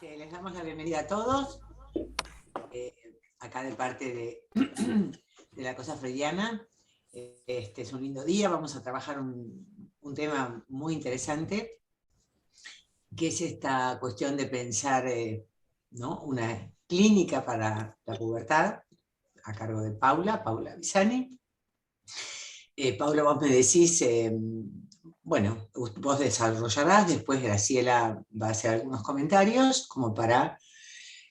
Les damos la bienvenida a todos, acá de parte de la Cosa Freudiana. Este es un lindo día, vamos a trabajar un tema muy interesante, que es esta cuestión de pensar ¿no? una clínica para la pubertad, a cargo de Paula Bisani. Paula, vos me decís, bueno, vos desarrollarás, después Graciela va a hacer algunos comentarios, como para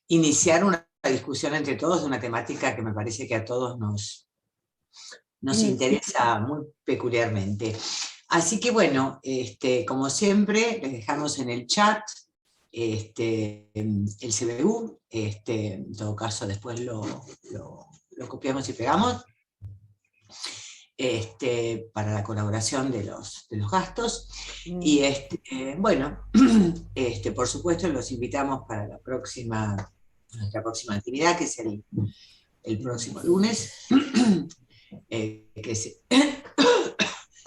iniciar una discusión entre todos de una temática que me parece que a todos nos interesa muy peculiarmente. Así que bueno, como siempre, les dejamos en el chat el CBU, en todo caso después lo copiamos y pegamos, para la colaboración de los gastos. Y bueno, por supuesto los invitamos para nuestra próxima actividad, que es el próximo lunes, que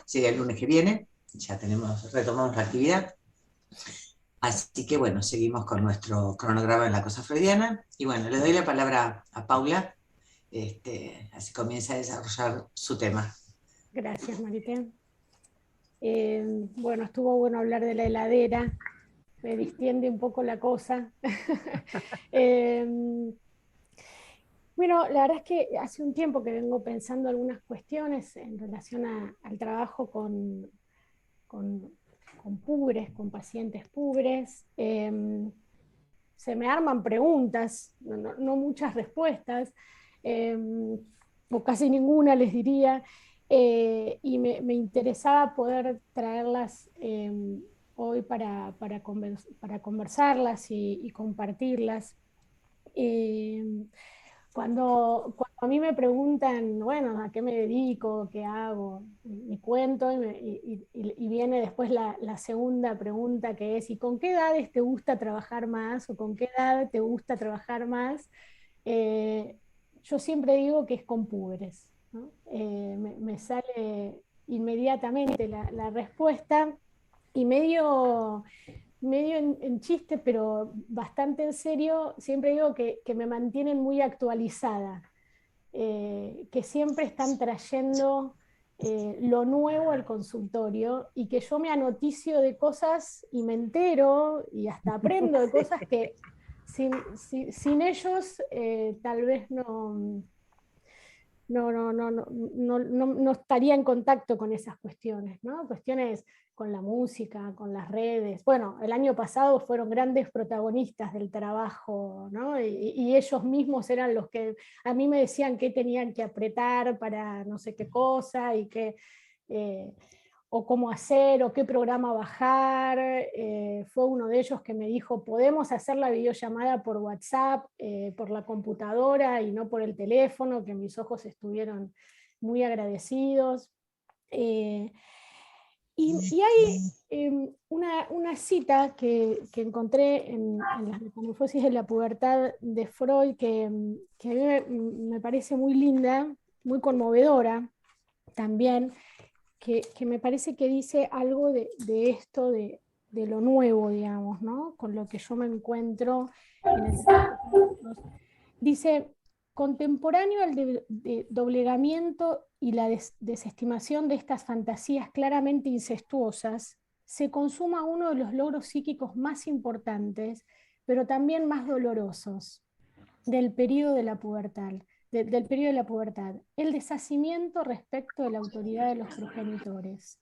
sería el lunes que viene. Ya retomamos la actividad. Así que bueno, seguimos con nuestro cronograma en la Cosa Freudiana. Y bueno, le doy la palabra a Paula, así comienza a desarrollar su tema. Gracias, Marité. Bueno, estuvo bueno hablar de la heladera, me distiende un poco la cosa. Bueno, la verdad es que hace un tiempo que vengo pensando algunas cuestiones en relación al trabajo con pubres, con pacientes pubres. Se me arman preguntas, no muchas respuestas, o casi ninguna les diría, y me interesaba poder traerlas hoy para conversarlas y compartirlas. Cuando a mí me preguntan, bueno, ¿a qué me dedico? ¿Qué hago? Y cuento, y viene después la segunda pregunta, que es, ¿y con qué edades te gusta trabajar más? ¿O con qué edad te gusta trabajar más? Yo siempre digo que es con púberes, ¿no? Me sale inmediatamente la respuesta, y medio en chiste, pero bastante en serio, siempre digo que me mantienen muy actualizada, que siempre están trayendo lo nuevo al consultorio, y que yo me anoticio de cosas y me entero y hasta aprendo de cosas que sin ellos tal vez no estaría en contacto con esas cuestiones, ¿no? Cuestiones con la música, con las redes. Bueno, el año pasado fueron grandes protagonistas del trabajo, ¿no? Y ellos mismos eran los que a mí me decían qué tenían que apretar para no sé qué cosa, y qué, o cómo hacer, o qué programa bajar. Fue uno de ellos que me dijo, podemos hacer la videollamada por WhatsApp, por la computadora y no por el teléfono, que mis ojos estuvieron muy agradecidos. Y hay una cita que encontré en las metamorfosis de la pubertad de Freud, que a mí me parece muy linda, muy conmovedora también, que me parece que dice algo de esto, de lo nuevo, digamos, ¿no? Con lo que yo me encuentro en el trabajo. Dice, contemporáneo al doblegamiento y la desestimación de estas fantasías claramente incestuosas, se consuma uno de los logros psíquicos más importantes, pero también más dolorosos, del periodo de la pubertad, del periodo de la pubertad, el deshacimiento respecto de la autoridad de los progenitores,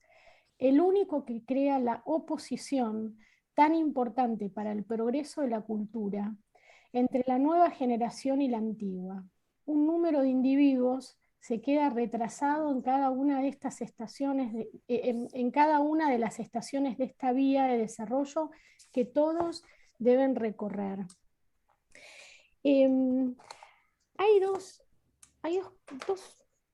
el único que crea la oposición tan importante para el progreso de la cultura entre la nueva generación y la antigua. Un número de individuos se queda retrasado en cada una de estas estaciones, en cada una de las estaciones de esta vía de desarrollo que todos deben recorrer. Hay dos,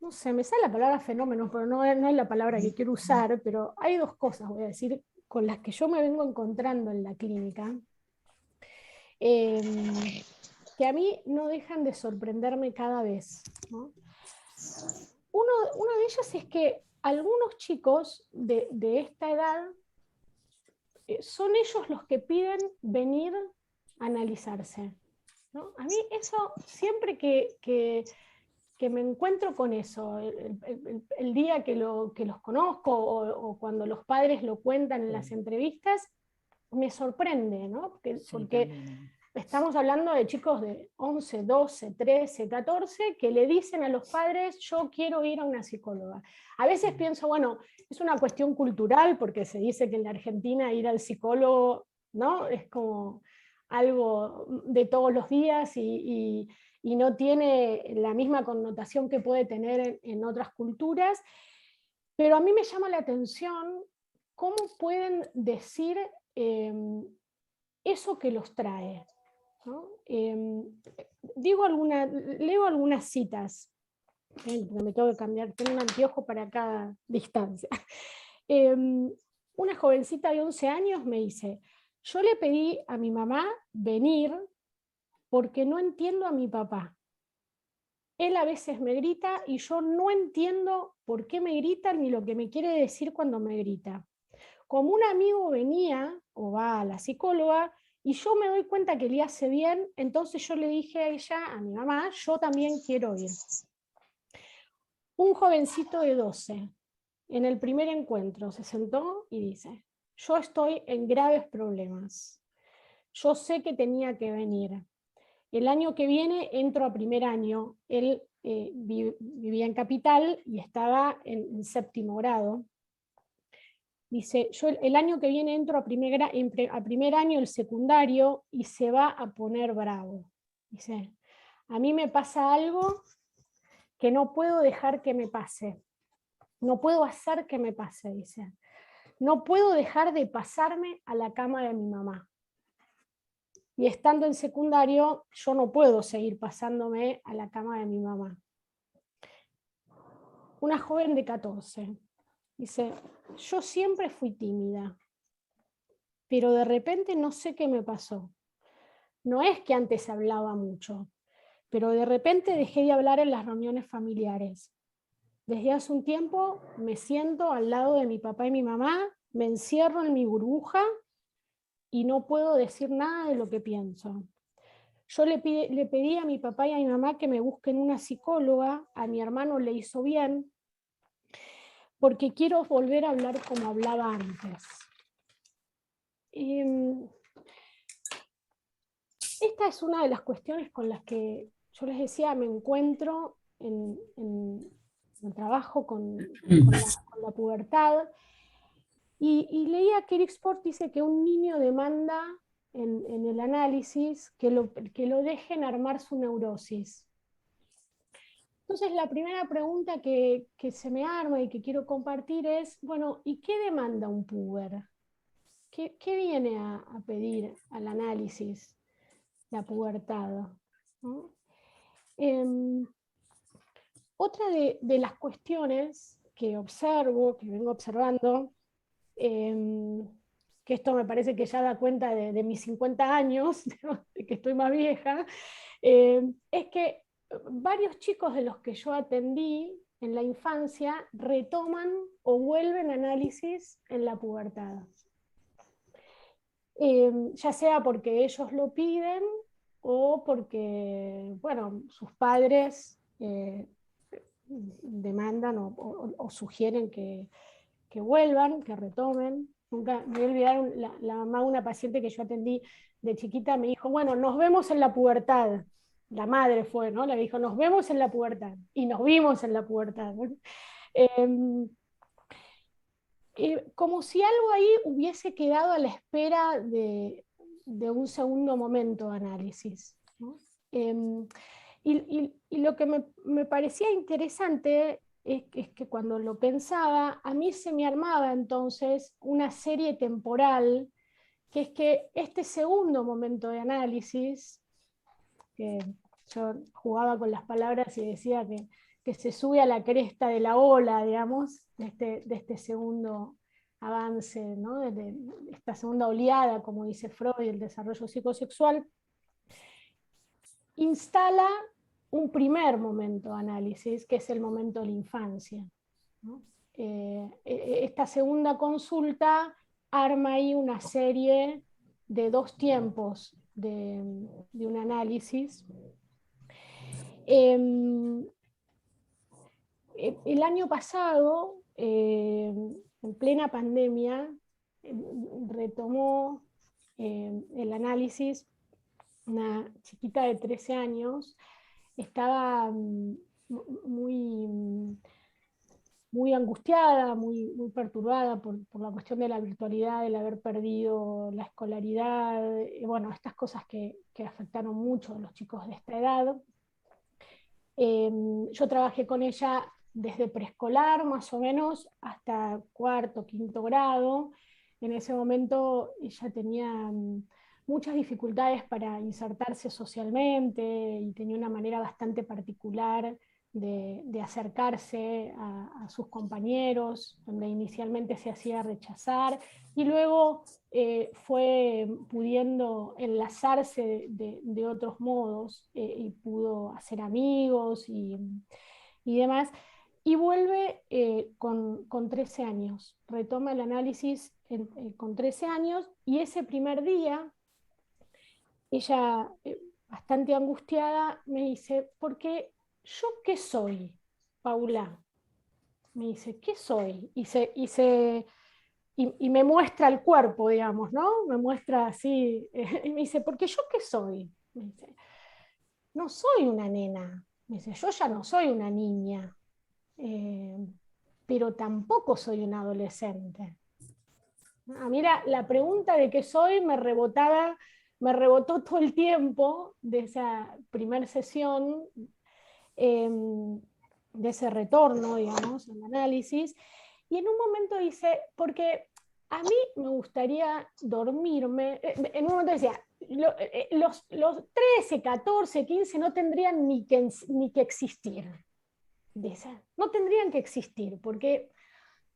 no sé, me sale la palabra fenómenos, pero no es la palabra que quiero usar, pero hay dos cosas, voy a decir, con las que yo me vengo encontrando en la clínica, que a mí no dejan de sorprenderme cada vez, ¿no? Una de ellas es que algunos chicos de esta edad son ellos los que piden venir analizarse, ¿no? A mí eso, siempre que me encuentro con eso, el día que los conozco o cuando los padres lo cuentan en las entrevistas, me sorprende, ¿no? Porque estamos hablando de chicos de 11, 12, 13, 14 que le dicen a los padres, yo quiero ir a una psicóloga. A veces pienso, bueno, es una cuestión cultural, porque se dice que en la Argentina ir al psicólogo, ¿no? Es como algo de todos los días y no tiene la misma connotación que puede tener en otras culturas, pero a mí me llama la atención cómo pueden decir eso que los trae, ¿no? Leo algunas citas, me tengo que cambiar, tengo un anteojo para cada distancia. Una jovencita de 11 años me dice, yo le pedí a mi mamá venir porque no entiendo a mi papá. Él a veces me grita y yo no entiendo por qué me grita ni lo que me quiere decir cuando me grita. Como un amigo venía o va a la psicóloga y yo me doy cuenta que le hace bien, entonces yo le dije a ella, a mi mamá, yo también quiero ir. Un jovencito de 12, en el primer encuentro, se sentó y dice, yo estoy en graves problemas. Yo sé que tenía que venir. El año que viene entro a primer año. Él vivía en Capital y estaba en séptimo grado. Dice, yo el año que viene entro a primer año el secundario y se va a poner bravo. Dice, a mí me pasa algo que no puedo dejar que me pase. No puedo hacer que me pase, dice. No puedo dejar de pasarme a la cama de mi mamá. Y estando en secundario, yo no puedo seguir pasándome a la cama de mi mamá. Una joven de 14 dice, yo siempre fui tímida, pero de repente no sé qué me pasó. No es que antes hablaba mucho, pero de repente dejé de hablar en las reuniones familiares. Desde hace un tiempo me siento al lado de mi papá y mi mamá, me encierro en mi burbuja y no puedo decir nada de lo que pienso. Yo le pedí a mi papá y a mi mamá que me busquen una psicóloga, a mi hermano le hizo bien, porque quiero volver a hablar como hablaba antes. Esta es una de las cuestiones con las que yo les decía, me encuentro en el trabajo con la pubertad. Y leía que Eric Sport dice que un niño demanda en el análisis que lo dejen armar su neurosis. Entonces la primera pregunta que se me arma y que quiero compartir es, bueno, ¿y qué demanda un puber? ¿Qué viene a pedir al análisis la pubertad? ¿No? Otra de las cuestiones que observo, que vengo observando, que esto me parece que ya da cuenta de mis 50 años, de que estoy más vieja, es que varios chicos de los que yo atendí en la infancia retoman o vuelven a análisis en la pubertad. Ya sea porque ellos lo piden o porque, bueno, sus padres demandan o sugieren que vuelvan, que retomen. Nunca me voy a olvidar la mamá de una paciente que yo atendí de chiquita, me dijo, bueno, nos vemos en la pubertad. La madre fue, ¿no? Le dijo, nos vemos en la pubertad. Y nos vimos en la pubertad. Como si algo ahí hubiese quedado a la espera de un segundo momento de análisis, ¿no? Y lo que me parecía interesante es que cuando lo pensaba, a mí se me armaba entonces una serie temporal, que es que este segundo momento de análisis, que yo jugaba con las palabras y decía que se sube a la cresta de la ola, digamos, de este segundo avance, ¿no? de esta segunda oleada, como dice Freud, el desarrollo psicosexual, instala un primer momento de análisis, que es el momento de la infancia, ¿no? Esta segunda consulta arma ahí una serie de dos tiempos de un análisis. El año pasado, en plena pandemia, retomó el análisis una chiquita de 13 años, estaba muy, muy angustiada, muy perturbada por la cuestión de la virtualidad, el haber perdido la escolaridad, bueno, estas cosas que afectaron mucho a los chicos de esta edad. Yo trabajé con ella desde preescolar, más o menos, hasta cuarto, quinto grado. En ese momento ella tenía muchas dificultades para insertarse socialmente y tenía una manera bastante particular de acercarse a sus compañeros, donde inicialmente se hacía rechazar y luego fue pudiendo enlazarse de otros modos y pudo hacer amigos y demás. Y vuelve con 13 años, retoma el análisis con 13 años y ese primer día ella, bastante angustiada, me dice, porque ¿yo qué soy, Paula? Me dice, ¿qué soy? Y me muestra el cuerpo, digamos, ¿no? Me muestra así, y me dice, ¿porque yo qué soy? Me dice, no soy una nena. Me dice, yo ya no soy una niña, pero tampoco soy una adolescente. A mí la pregunta de qué soy me rebotó todo el tiempo de esa primera sesión, de ese retorno, digamos, al análisis, y en un momento dice, porque a mí me gustaría dormirme, en un momento decía, los 13, 14, 15 no tendrían ni que existir, dice, no tendrían que existir, porque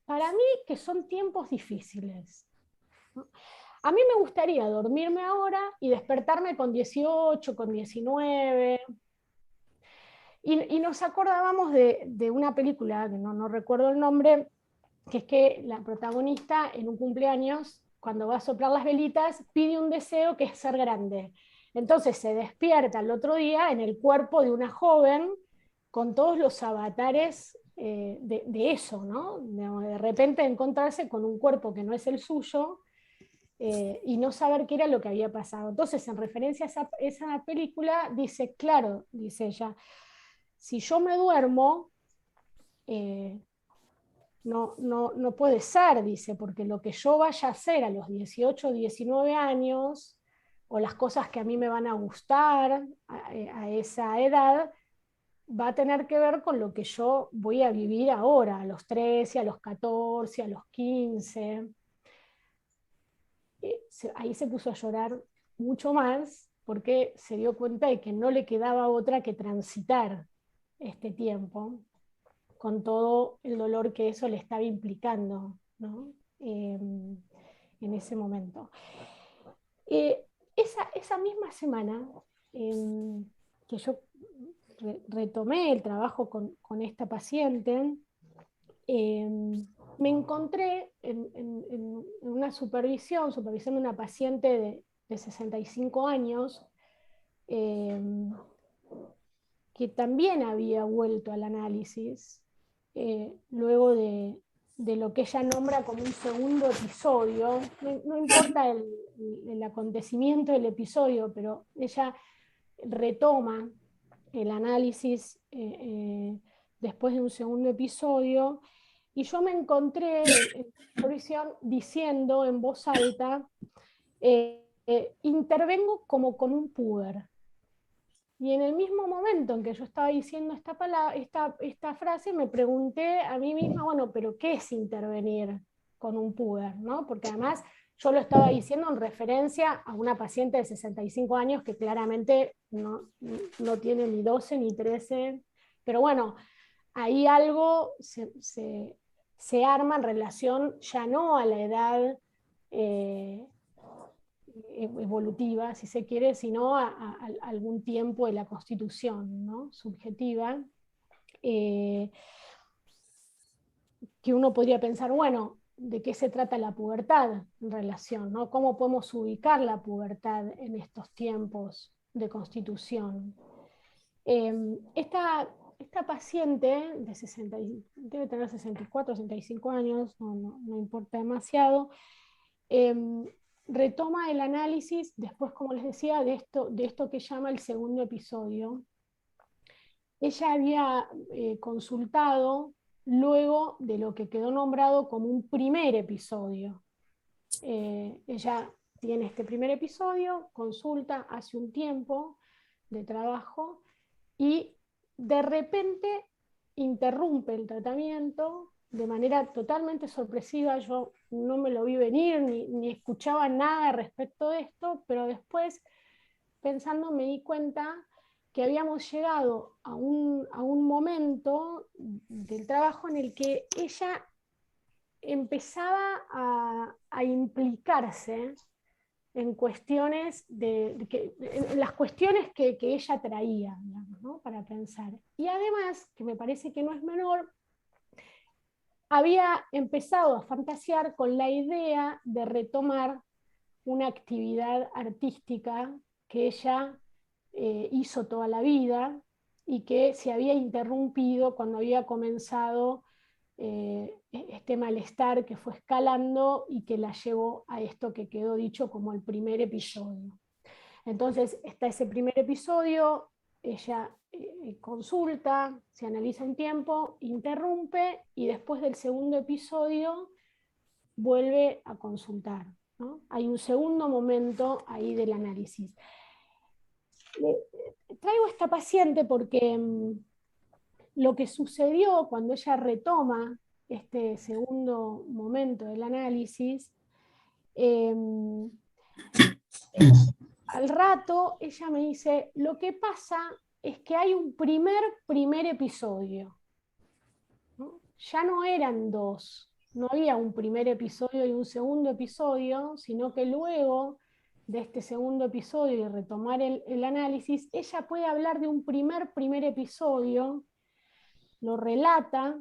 para mí que son tiempos difíciles. A mí me gustaría dormirme ahora y despertarme con 18, con 19. Y nos acordábamos de una película, que no recuerdo el nombre, que es que la protagonista en un cumpleaños, cuando va a soplar las velitas, pide un deseo que es ser grande. Entonces se despierta el otro día en el cuerpo de una joven con todos los avatares de eso, ¿no? De repente encontrarse con un cuerpo que no es el suyo y no saber qué era lo que había pasado. Entonces, en referencia a esa película, dice, claro, dice ella, si yo me duermo, no puede ser, dice, porque lo que yo vaya a hacer a los 18 o 19 años, o las cosas que a mí me van a gustar a esa edad, va a tener que ver con lo que yo voy a vivir ahora, a los 13, a los 14, a los 15. Ahí se puso a llorar mucho más porque se dio cuenta de que no le quedaba otra que transitar este tiempo con todo el dolor que eso le estaba implicando, ¿no? En ese momento. Esa misma semana que yo retomé el trabajo con esta paciente, me encontré en una supervisando una paciente de 65 años, que también había vuelto al análisis, luego de lo que ella nombra como un segundo episodio. No importa el acontecimiento del episodio, pero ella retoma el análisis después de un segundo episodio, y yo me encontré en la visión diciendo en voz alta, intervengo como con un puber. Y en el mismo momento en que yo estaba diciendo esta frase, me pregunté a mí misma, bueno, pero ¿qué es intervenir con un puber? ¿No? Porque además yo lo estaba diciendo en referencia a una paciente de 65 años que claramente no tiene ni 12 ni 13, pero bueno, ahí algo se arma en relación ya no a la edad evolutiva, si se quiere, sino a algún tiempo de la constitución, ¿no? Subjetiva, que uno podría pensar, bueno, de qué se trata la pubertad en relación, ¿no? Cómo podemos ubicar la pubertad en estos tiempos de constitución. Esta paciente de 60, debe tener 64, 65 años, no importa demasiado, retoma el análisis después, como les decía, de esto que llama el segundo episodio. Ella había consultado luego de lo que quedó nombrado como un primer episodio. Ella tiene este primer episodio, consulta hace un tiempo de trabajo y de repente interrumpe el tratamiento de manera totalmente sorpresiva. Yo no me lo vi venir, ni escuchaba nada respecto de esto, pero después, pensando, me di cuenta que habíamos llegado a un momento del trabajo en el que ella empezaba a implicarse en cuestiones en las cuestiones que ella traía, digamos, ¿no? Para pensar. Y además, que me parece que no es menor, había empezado a fantasear con la idea de retomar una actividad artística que ella hizo toda la vida y que se había interrumpido cuando había comenzado este malestar que fue escalando y que la llevó a esto que quedó dicho como el primer episodio. Entonces está ese primer episodio, ella consulta, se analiza un tiempo, interrumpe y después del segundo episodio vuelve a consultar, ¿no? Hay un segundo momento ahí del análisis. Traigo a esta paciente porque lo que sucedió cuando ella retoma este segundo momento del análisis, al rato ella me dice, lo que pasa es que hay un primer episodio, ¿no? Ya no eran dos, no había un primer episodio y un segundo episodio, sino que luego de este segundo episodio y retomar el análisis, ella puede hablar de un primer episodio, lo relata,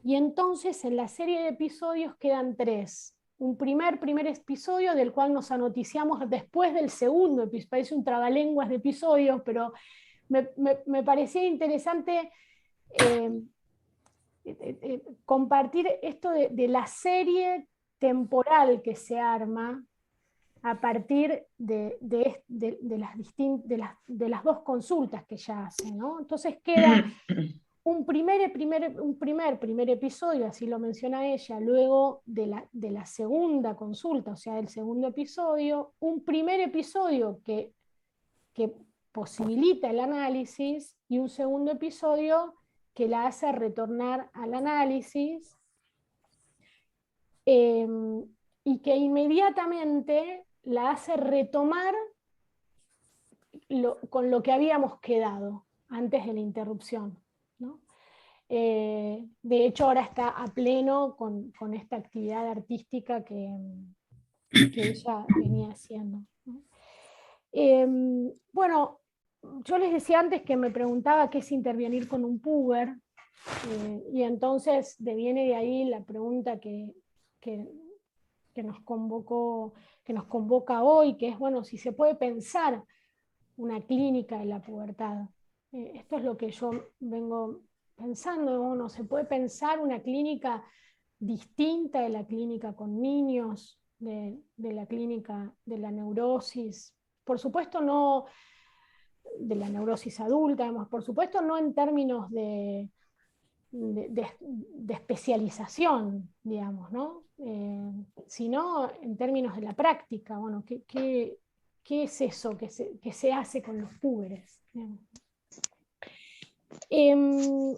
y entonces en la serie de episodios quedan tres. Un primer episodio del cual nos anoticiamos después del segundo episodio. Parece un trabalenguas de episodios, pero me parecía interesante compartir esto de la serie temporal que se arma a partir de las dos consultas que ella hace, ¿no? Entonces queda un primer episodio, así lo menciona ella, luego de la segunda consulta, o sea, del segundo episodio, un primer episodio que posibilita el análisis y un segundo episodio que la hace retornar al análisis y que inmediatamente la hace retomar con lo que habíamos quedado antes de la interrupción, ¿no? De hecho, ahora está a pleno con esta actividad artística que ella venía haciendo, ¿no? Bueno, yo les decía antes que me preguntaba qué es intervenir con un puber, y entonces viene de ahí la pregunta que nos convoca hoy, que es, bueno, si se puede pensar una clínica de la pubertad. Esto es lo que yo vengo pensando, ¿no? Se puede pensar una clínica distinta de la clínica con niños, de la clínica de la neurosis. Por supuesto no de la neurosis adulta, digamos, por supuesto no en términos de especialización, digamos, ¿no? Sino en términos de la práctica. Bueno, ¿qué es eso que se hace con los púberes? En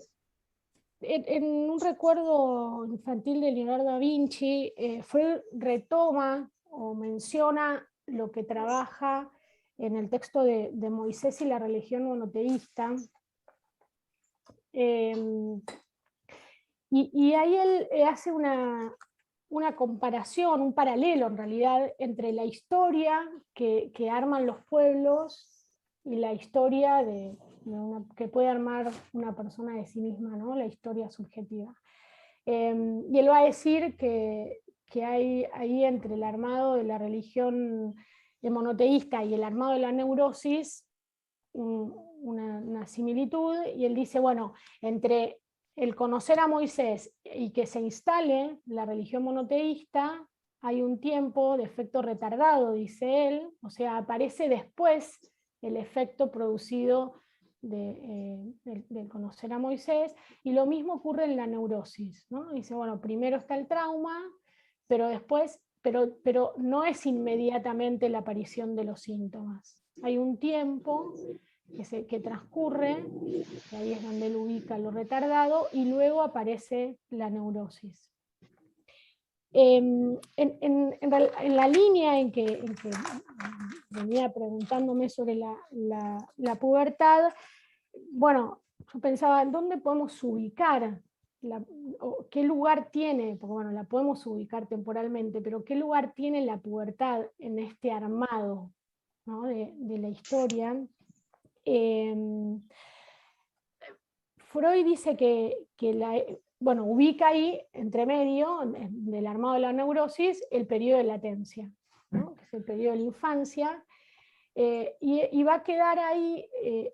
un recuerdo infantil de Leonardo da Vinci, Freud retoma o menciona lo que trabaja en el texto de Moisés y la religión monoteísta. Y ahí él hace una comparación, un paralelo en realidad, entre la historia que arman los pueblos y la historia que puede armar una persona de sí misma, ¿no? La historia subjetiva. Y él va a decir que hay ahí entre el armado de la religión monoteísta y el armado de la neurosis una similitud, y él dice, bueno, entre el conocer a Moisés y que se instale la religión monoteísta, hay un tiempo de efecto retardado, dice él, o sea, aparece después el efecto producido del conocer a Moisés, y lo mismo ocurre en la neurosis, ¿no? Dice, bueno, primero está el trauma, pero después, pero no es inmediatamente la aparición de los síntomas. Hay un tiempo que transcurre, y ahí es donde él ubica lo retardado, y luego aparece la neurosis. En la línea en que venía preguntándome sobre la pubertad, bueno, yo pensaba, ¿en dónde podemos ubicar? ¿Qué lugar tiene? Porque bueno, la podemos ubicar temporalmente, pero ¿qué lugar tiene la pubertad en este armado, ¿no? de la historia? Freud dice bueno, ubica ahí, entre medio del armado de la neurosis, el periodo de latencia, ¿no? Que es el periodo de la infancia, y va a quedar ahí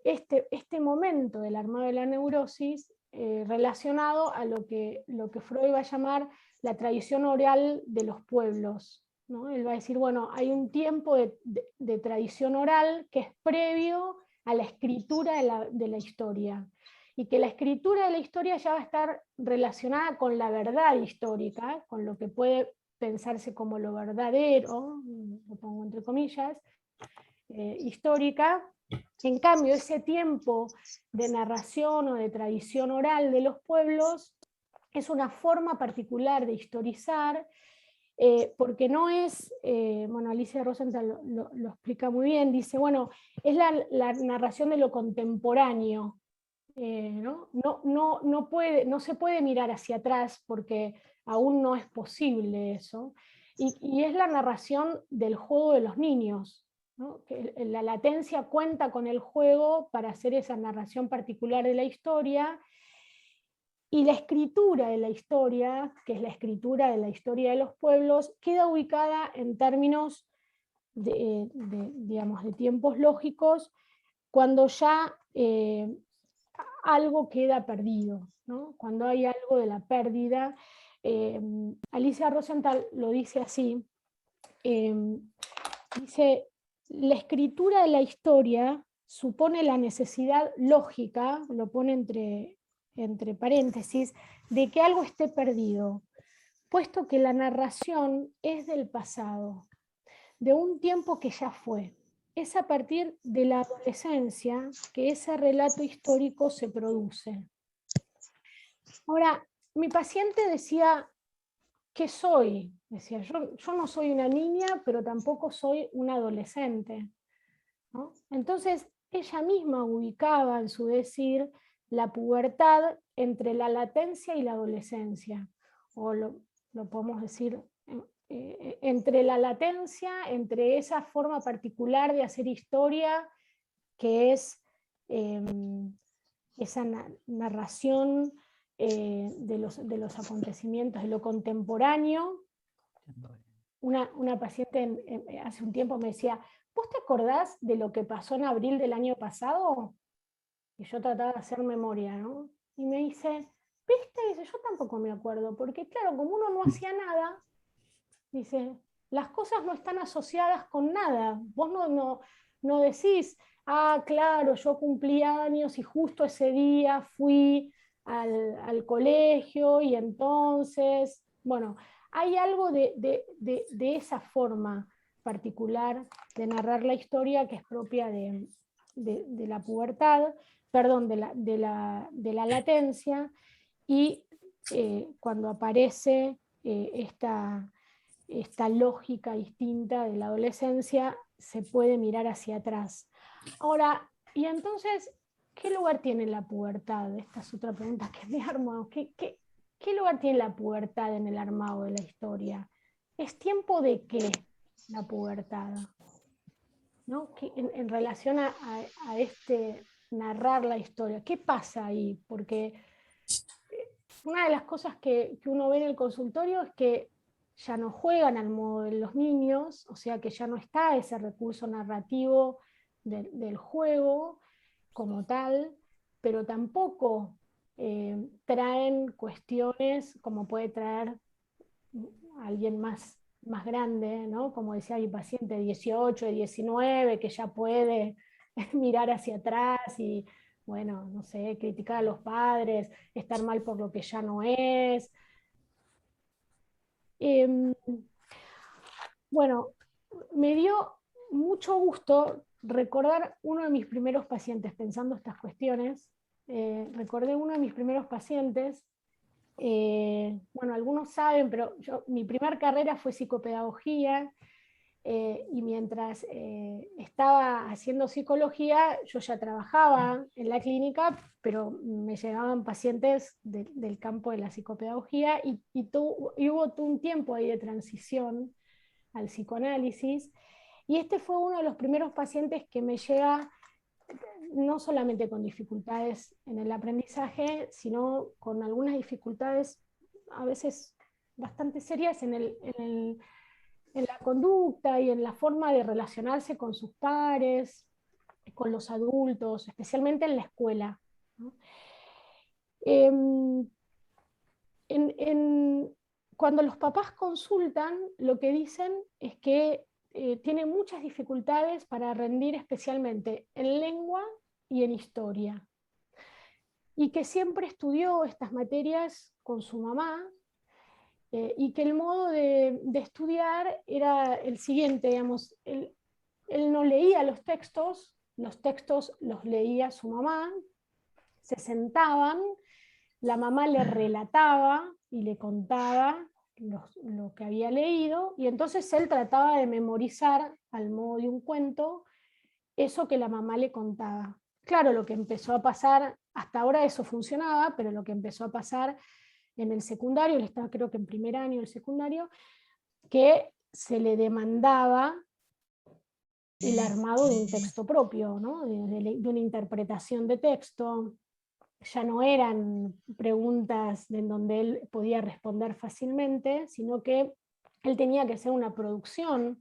este momento del armado de la neurosis relacionado a lo que Freud va a llamar la tradición oral de los pueblos, ¿no? Él va a decir, bueno, hay un tiempo de tradición oral que es previo a la escritura de la historia, y que la escritura de la historia ya va a estar relacionada con la verdad histórica, con lo que puede pensarse como lo verdadero, lo pongo entre comillas, histórica. En cambio, ese tiempo de narración o de tradición oral de los pueblos es una forma particular de historizar, porque no es, bueno, Alicia Rosenthal lo explica muy bien, dice, bueno, es la narración de lo contemporáneo, ¿no? No se puede mirar hacia atrás porque aún no es posible eso, y es la narración del juego de los niños, ¿no? Que la latencia cuenta con el juego para hacer esa narración particular de la historia, y la escritura de la historia, que es la escritura de la historia de los pueblos, queda ubicada en términos digamos, de tiempos lógicos, cuando ya algo queda perdido, ¿no? Cuando hay algo de la pérdida. Alicia Rosenthal lo dice así, dice, la escritura de la historia supone la necesidad lógica, lo pone entre paréntesis, de que algo esté perdido, puesto que la narración es del pasado, de un tiempo que ya fue. Es a partir de la adolescencia que ese relato histórico se produce. Ahora, mi paciente decía, ¿qué soy? Decía, yo no soy una niña, pero tampoco soy una adolescente, ¿no? Entonces, ella misma ubicaba en su decir la pubertad entre la latencia y la adolescencia, o lo podemos decir entre la latencia, entre esa forma particular de hacer historia, que es esa narración de los acontecimientos, de lo contemporáneo. Una paciente hace un tiempo me decía, ¿vos te acordás de lo que pasó en abril del año pasado? Y yo trataba de hacer memoria, ¿no? Y me dice, ¿viste? Dice, yo tampoco me acuerdo, porque claro, como uno no hacía nada, dice, las cosas no están asociadas con nada. Vos no decís, ah, claro, yo cumplí años y justo ese día fui al colegio y entonces, bueno, hay algo de esa forma particular de narrar la historia que es propia de la pubertad, perdón, de la latencia, y cuando aparece esta lógica distinta de la adolescencia, se puede mirar hacia atrás. Ahora, y entonces, ¿qué lugar tiene la pubertad? Esta es otra pregunta que me armo. ¿Qué lugar tiene la pubertad en el armado de la historia? ¿Es tiempo de qué la pubertad? ¿No? En relación a este narrar la historia, ¿qué pasa ahí? Porque una de las cosas que uno ve en el consultorio es que ya no juegan al modo de los niños, o sea que ya no está ese recurso narrativo del juego como tal, pero tampoco traen cuestiones como puede traer alguien más grande, ¿no? Como decía mi paciente, de 18, de 19, que ya puede mirar hacia atrás y, bueno, no sé, criticar a los padres, estar mal por lo que ya no es. Eh, bueno, me dio mucho gusto recordar uno de mis primeros pacientes, pensando estas cuestiones. Recordé uno de mis primeros pacientes. Bueno, algunos saben, pero mi primera carrera fue psicopedagogía. Y mientras estaba haciendo psicología, yo ya trabajaba en la clínica, pero me llegaban pacientes del campo de la psicopedagogía y hubo todo un tiempo ahí de transición al psicoanálisis. Y este fue uno de los primeros pacientes que me llega no solamente con dificultades en el aprendizaje, sino con algunas dificultades a veces bastante serias en la conducta y en la forma de relacionarse con sus pares, con los adultos, especialmente en la escuela, ¿no? Eh, en, cuando los papás consultan, lo que dicen es que tiene muchas dificultades para rendir especialmente en lengua y en historia, y que siempre estudió estas materias con su mamá, y que el modo de estudiar era el siguiente, digamos, él no leía los textos los leía su mamá, se sentaban, la mamá le relataba y le contaba lo que había leído, y entonces él trataba de memorizar al modo de un cuento eso que la mamá le contaba. Claro, lo que empezó a pasar, hasta ahora eso funcionaba, pero lo que empezó a pasar en el secundario, él estaba creo que en primer año del secundario, que se le demandaba el armado de un texto propio, ¿no? de una interpretación de texto. Ya no eran preguntas en donde él podía responder fácilmente, sino que él tenía que hacer una producción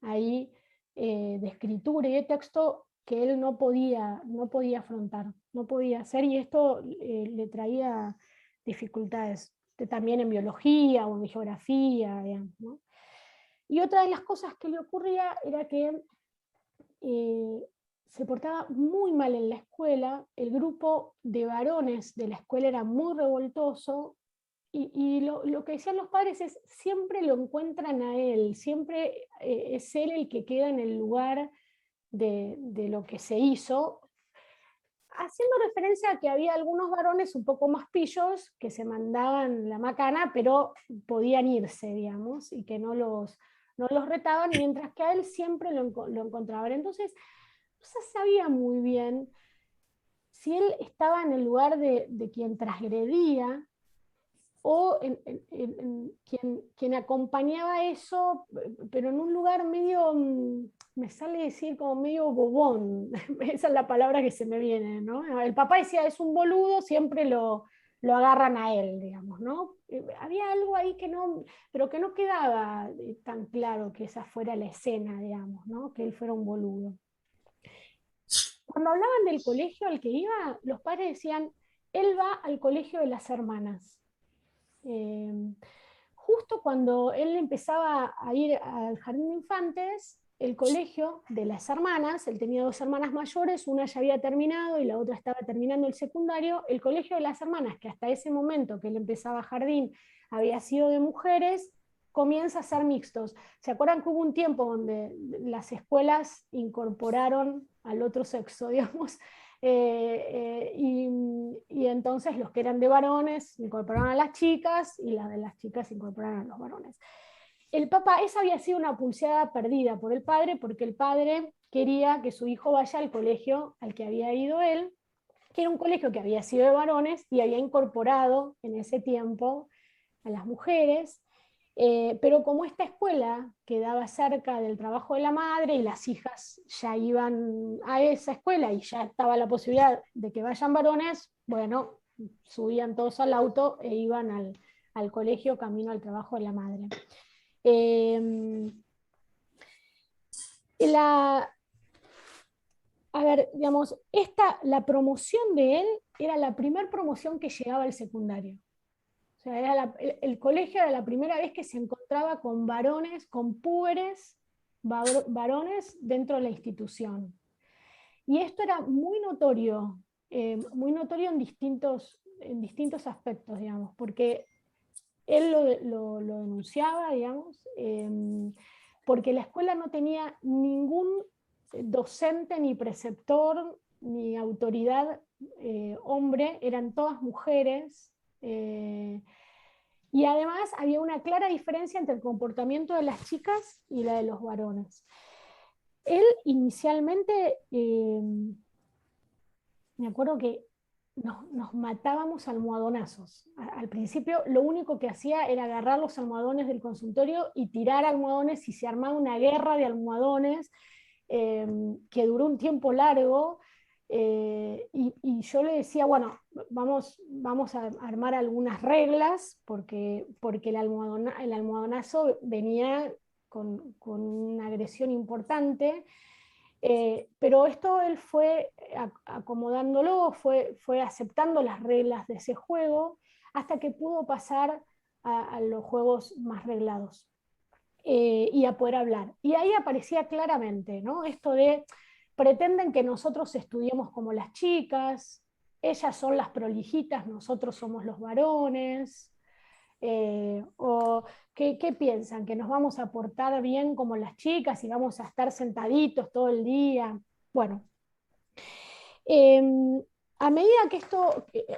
ahí de escritura y de texto que él no podía afrontar, no podía hacer, y esto le traía dificultades también en biología o en geografía, digamos, ¿no? Y otra de las cosas que le ocurría era que eh, se portaba muy mal en la escuela, el grupo de varones de la escuela era muy revoltoso, y lo que decían los padres es, siempre lo encuentran a él, siempre es él el que queda en el lugar de lo que se hizo, haciendo referencia a que había algunos varones un poco más pillos que se mandaban la macana, pero podían irse, digamos, y que no los retaban, mientras que a él siempre lo encontraban. Entonces, no se sabía muy bien si él estaba en el lugar de quien transgredía o quien acompañaba eso, pero en un lugar medio, me sale decir como medio bobón, esa es la palabra que se me viene, ¿no? El papá decía, es un boludo, siempre lo agarran a él, digamos, ¿no? Había algo ahí pero que no quedaba tan claro que esa fuera la escena, digamos, ¿no? Que él fuera un boludo. Cuando hablaban del colegio al que iba, los padres decían, él va al colegio de las hermanas. Eh, Justo cuando él empezaba a ir al jardín de infantes, el colegio de las hermanas, él tenía dos hermanas mayores, una ya había terminado y la otra estaba terminando el secundario, el colegio de las hermanas, que hasta ese momento que él empezaba jardín había sido de mujeres, comienza a ser mixtos. ¿Se acuerdan que hubo un tiempo donde las escuelas incorporaron al otro sexo, digamos? Y entonces los que eran de varones incorporaron a las chicas y las de las chicas incorporaron a los varones. El papá, esa había sido una pulseada perdida por el padre, porque el padre quería que su hijo vaya al colegio al que había ido él, que era un colegio que había sido de varones y había incorporado en ese tiempo a las mujeres. Pero como esta escuela quedaba cerca del trabajo de la madre y las hijas ya iban a esa escuela y ya estaba la posibilidad de que vayan varones, bueno, subían todos al auto e iban al colegio camino al trabajo de la madre. A ver, digamos, la promoción de él era la primera promoción que llegaba al secundario. O sea, el colegio era la primera vez que se encontraba con varones, con púberes varones dentro de la institución. Y esto era muy notorio en distintos aspectos, digamos, porque él lo denunciaba, digamos, porque la escuela no tenía ningún docente, ni preceptor, ni autoridad hombre, eran todas mujeres, y además había una clara diferencia entre el comportamiento de las chicas y la de los varones. Él inicialmente, me acuerdo que nos matábamos a almohadonazos. Al principio lo único que hacía era agarrar los almohadones del consultorio y tirar almohadones, y se armaba una guerra de almohadones que duró un tiempo largo, y yo le decía, bueno, vamos a armar algunas reglas, porque el almohadonazo venía con una agresión importante. Pero esto él fue acomodándolo, fue aceptando las reglas de ese juego, hasta que pudo pasar a los juegos más reglados y a poder hablar. Y ahí aparecía claramente, ¿no? Esto de pretenden que nosotros estudiemos como las chicas, ellas son las prolijitas, nosotros somos los varones. O ¿qué piensan? ¿Que nos vamos a portar bien como las chicas y vamos a estar sentaditos todo el día? Bueno, a medida que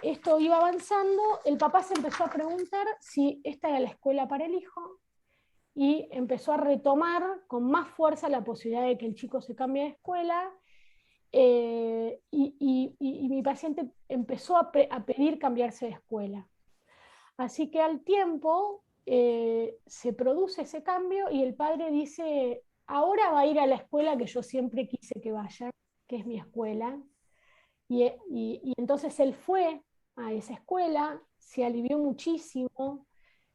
esto iba avanzando, el papá se empezó a preguntar si esta era la escuela para el hijo, y empezó a retomar con más fuerza la posibilidad de que el chico se cambie de escuela, y mi paciente empezó a pedir cambiarse de escuela. Así que al tiempo se produce ese cambio, y el padre dice, ahora va a ir a la escuela que yo siempre quise que vaya, que es mi escuela. Y entonces él fue a esa escuela, se alivió muchísimo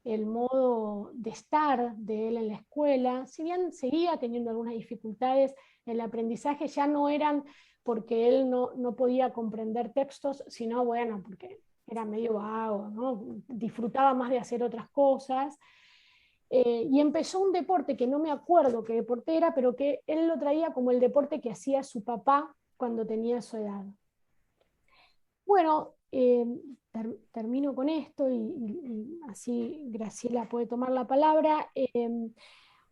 el modo de estar de él en la escuela, si bien seguía teniendo algunas dificultades en el aprendizaje, ya no eran porque él no podía comprender textos, sino, bueno, porque era medio vago, ¿no? Disfrutaba más de hacer otras cosas, y empezó un deporte que no me acuerdo qué deporte era, pero que él lo traía como el deporte que hacía su papá cuando tenía su edad. Bueno, termino con esto, y así Graciela puede tomar la palabra.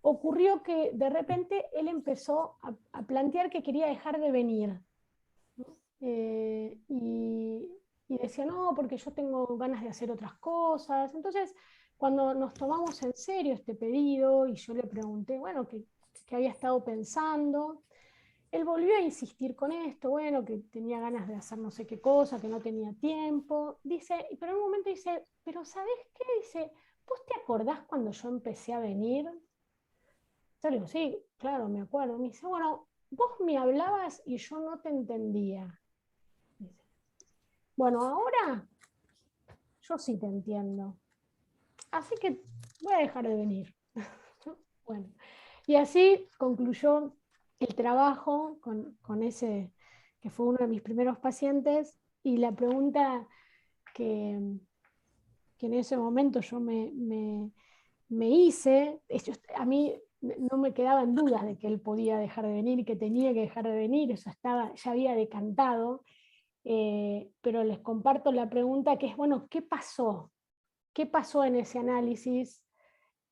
Ocurrió que de repente él empezó a plantear que quería dejar de venir, ¿no? Y decía, no, porque yo tengo ganas de hacer otras cosas. Entonces, cuando nos tomamos en serio este pedido y yo le pregunté, bueno, qué había estado pensando, él volvió a insistir con esto, bueno, que tenía ganas de hacer no sé qué cosa, que no tenía tiempo. Dice, pero en un momento dice, pero ¿sabés qué? Dice, ¿vos te acordás cuando yo empecé a venir? Yo le digo, sí, claro, me acuerdo. Me dice, bueno, vos me hablabas y yo no te entendía. Dice, bueno, ahora yo sí te entiendo. Así que voy a dejar de venir. Bueno, y así concluyó el trabajo con ese que fue uno de mis primeros pacientes, y la pregunta que en ese momento yo me hice, a mí no me quedaban dudas de que él podía dejar de venir, que tenía que dejar de venir, eso ya había decantado, pero les comparto la pregunta, que es, bueno, ¿qué pasó? ¿Qué pasó en ese análisis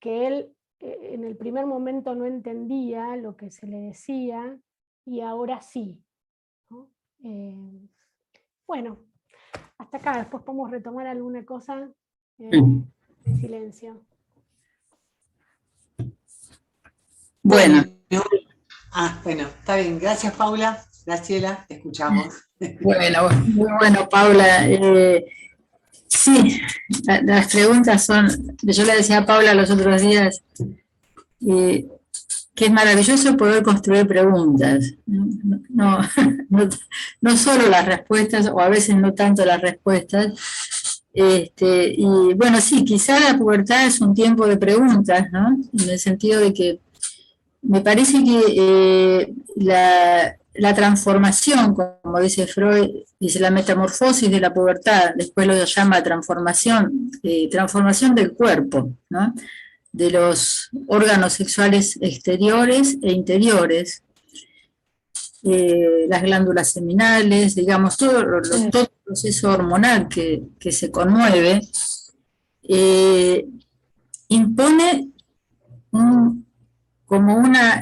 que él en el primer momento no entendía lo que se le decía y ahora sí, ¿no? Bueno, hasta acá, después podemos retomar alguna cosa en silencio. Bueno, Bueno, está bien. Gracias, Paula. Graciela, te escuchamos. bueno, muy bueno, Paula. Sí, las preguntas son, yo le decía a Paula los otros días, que es maravilloso poder construir preguntas, no, no, no solo las respuestas, o a veces no tanto las respuestas. Y bueno, sí, quizá la pubertad es un tiempo de preguntas, ¿no? En el sentido de que me parece que la transformación, como dice Freud, dice la metamorfosis de la pubertad, después lo llama transformación, transformación del cuerpo, ¿no? De los órganos sexuales exteriores e interiores, las glándulas seminales, digamos, todo el proceso hormonal que se conmueve, impone como una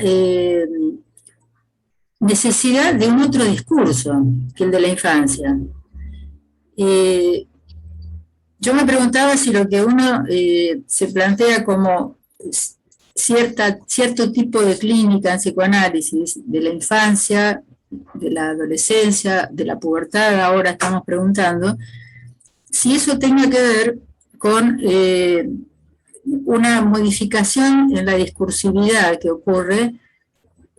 necesidad de un otro discurso que el de la infancia. Yo me preguntaba si lo que uno se plantea como cierto tipo de clínica en psicoanálisis de la infancia, de la adolescencia, de la pubertad, ahora estamos preguntando, si eso tenga que ver con una modificación en la discursividad que ocurre,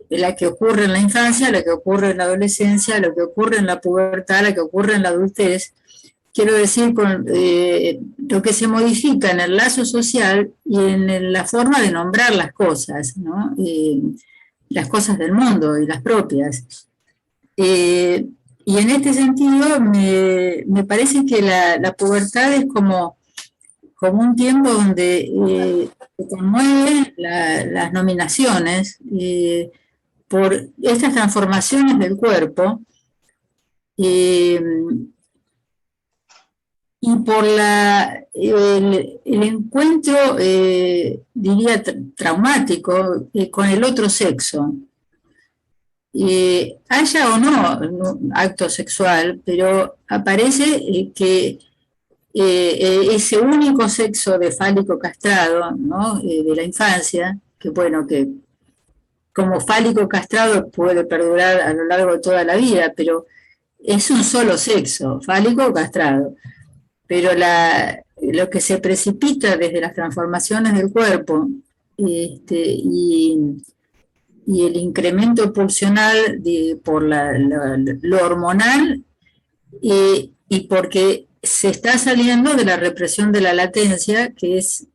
la que ocurre en la infancia, la que ocurre en la adolescencia, la que ocurre en la pubertad, la que ocurre en la adultez. Quiero decir, con lo que se modifica en el lazo social y en la forma de nombrar las cosas, ¿no? Las cosas del mundo y las propias. Y en este sentido, me parece que la pubertad es como un tiempo donde se conmueven las nominaciones por estas transformaciones del cuerpo, y por el encuentro, diría, traumático con el otro sexo. Haya o no acto sexual, pero aparece que ese único sexo de fálico castrado, ¿no? De la infancia, que bueno, que como fálico castrado puede perdurar a lo largo de toda la vida, pero es un solo sexo, fálico castrado. Pero lo que se precipita desde las transformaciones del cuerpo y el incremento pulsional por lo hormonal, y porque se está saliendo de la represión de la latencia, que es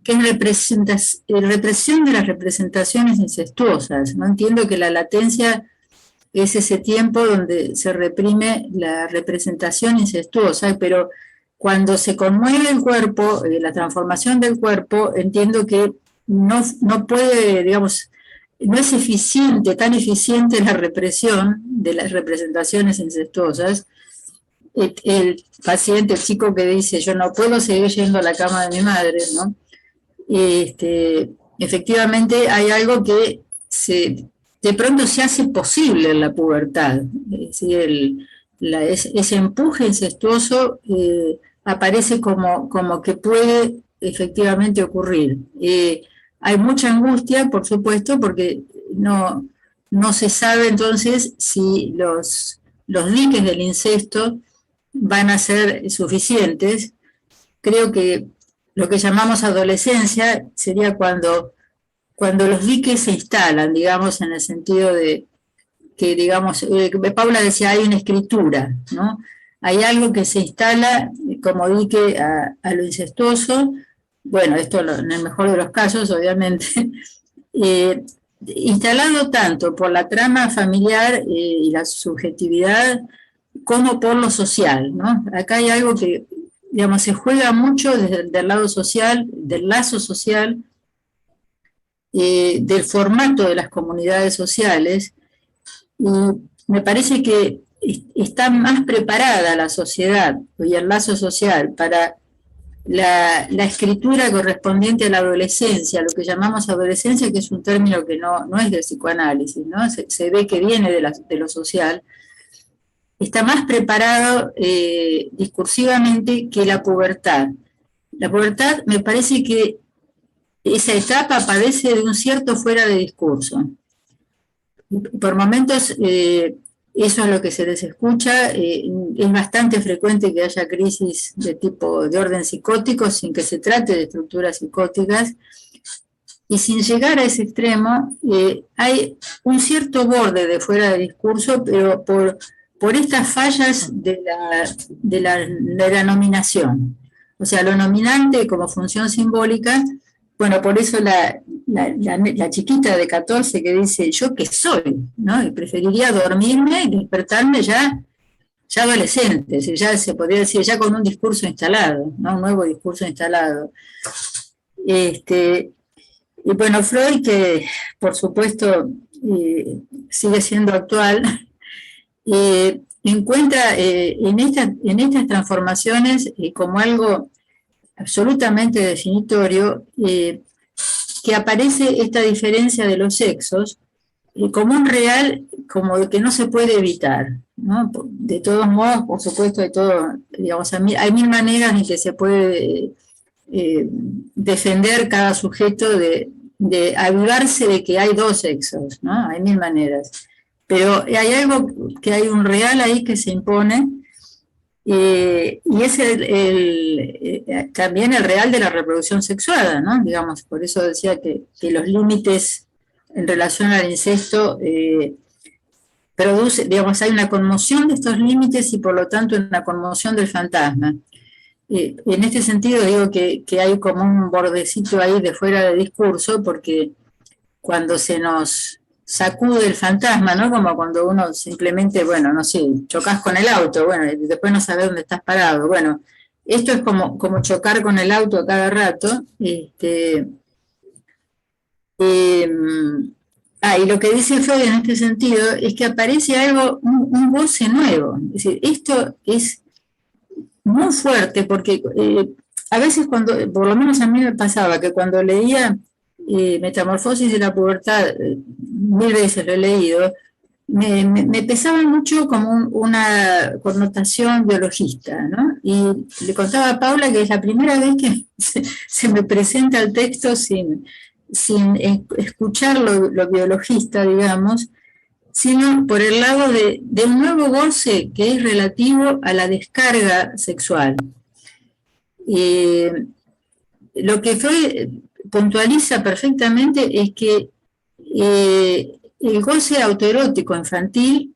represión de las representaciones incestuosas. No entiendo que la latencia es ese tiempo donde se reprime la representación incestuosa, pero cuando se conmueve el cuerpo, la transformación del cuerpo, entiendo que no puede, digamos, no es tan eficiente la represión de las representaciones incestuosas. El paciente, el chico que dice, yo no puedo seguir yendo a la cama de mi madre, ¿no? Efectivamente hay algo que de pronto se hace posible en la pubertad. Es decir, ese empuje incestuoso aparece como que puede efectivamente ocurrir. Hay mucha angustia, por supuesto, porque no se sabe entonces si los diques del incesto van a ser suficientes. Creo que lo que llamamos adolescencia sería cuando los diques se instalan, digamos, en el sentido de que, digamos, Paula decía, hay una escritura, ¿no? Hay algo que se instala como dique a lo incestuoso, bueno, esto en el mejor de los casos, obviamente, instalado tanto por la trama familiar y la subjetividad como por lo social, ¿no? Acá hay algo que, digamos, se juega mucho desde el lado social, del lazo social, del formato de las comunidades sociales, y me parece que está más preparada la sociedad y el lazo social para la escritura correspondiente a la adolescencia, lo que llamamos adolescencia, que es un término que no es del psicoanálisis, ¿no? Se ve que viene de lo social. Está más preparado discursivamente que la pubertad. La pubertad me parece que esa etapa padece de un cierto fuera de discurso. Por momentos eso es lo que se les escucha. Es bastante frecuente que haya crisis de orden psicótico sin que se trate de estructuras psicóticas. y sin llegar a ese extremo, hay un cierto borde de fuera de discurso, pero por estas fallas de la nominación. O sea, lo nominante como función simbólica, bueno, por eso la chiquita de 14 que dice, ¿yo qué soy? ¿No? Y preferiría dormirme y despertarme ya adolescente, es decir, ya se podría decir, ya con un discurso instalado, ¿no? Un nuevo discurso instalado. Y bueno, Freud, que por supuesto sigue siendo actual, encuentra en estas transformaciones como algo absolutamente definitorio que aparece esta diferencia de los sexos como un real, como que no se puede evitar, ¿no? De todos modos, por supuesto, hay mil maneras en que se puede defender cada sujeto de avivarse de que hay dos sexos, ¿no? Hay mil maneras. Pero hay algo que hay un real ahí que se impone, y es también el real de la reproducción sexuada, ¿no? Digamos, por eso decía que los límites en relación al incesto produce, digamos, hay una conmoción de estos límites y por lo tanto una conmoción del fantasma. En este sentido digo que hay como un bordecito ahí de fuera de discurso, porque cuando se nos sacude el fantasma, ¿no? Como cuando uno simplemente, bueno, no sé, chocas con el auto, bueno, y después no sabes dónde estás parado. Bueno, esto es como chocar con el auto a cada rato. Y lo que dice Freud en este sentido es que aparece algo, un goce nuevo. Es decir, esto es muy fuerte, porque a veces por lo menos a mí me pasaba que cuando leía Metamorfosis de la pubertad, mil veces lo he leído, me pesaba mucho como una connotación biologista, ¿no? Y le contaba a Paula que es la primera vez que se me presenta el texto sin escuchar lo biologista, digamos, sino por el lado de un nuevo goce que es relativo a la descarga sexual. Lo que Freud puntualiza perfectamente es que el goce autoerótico infantil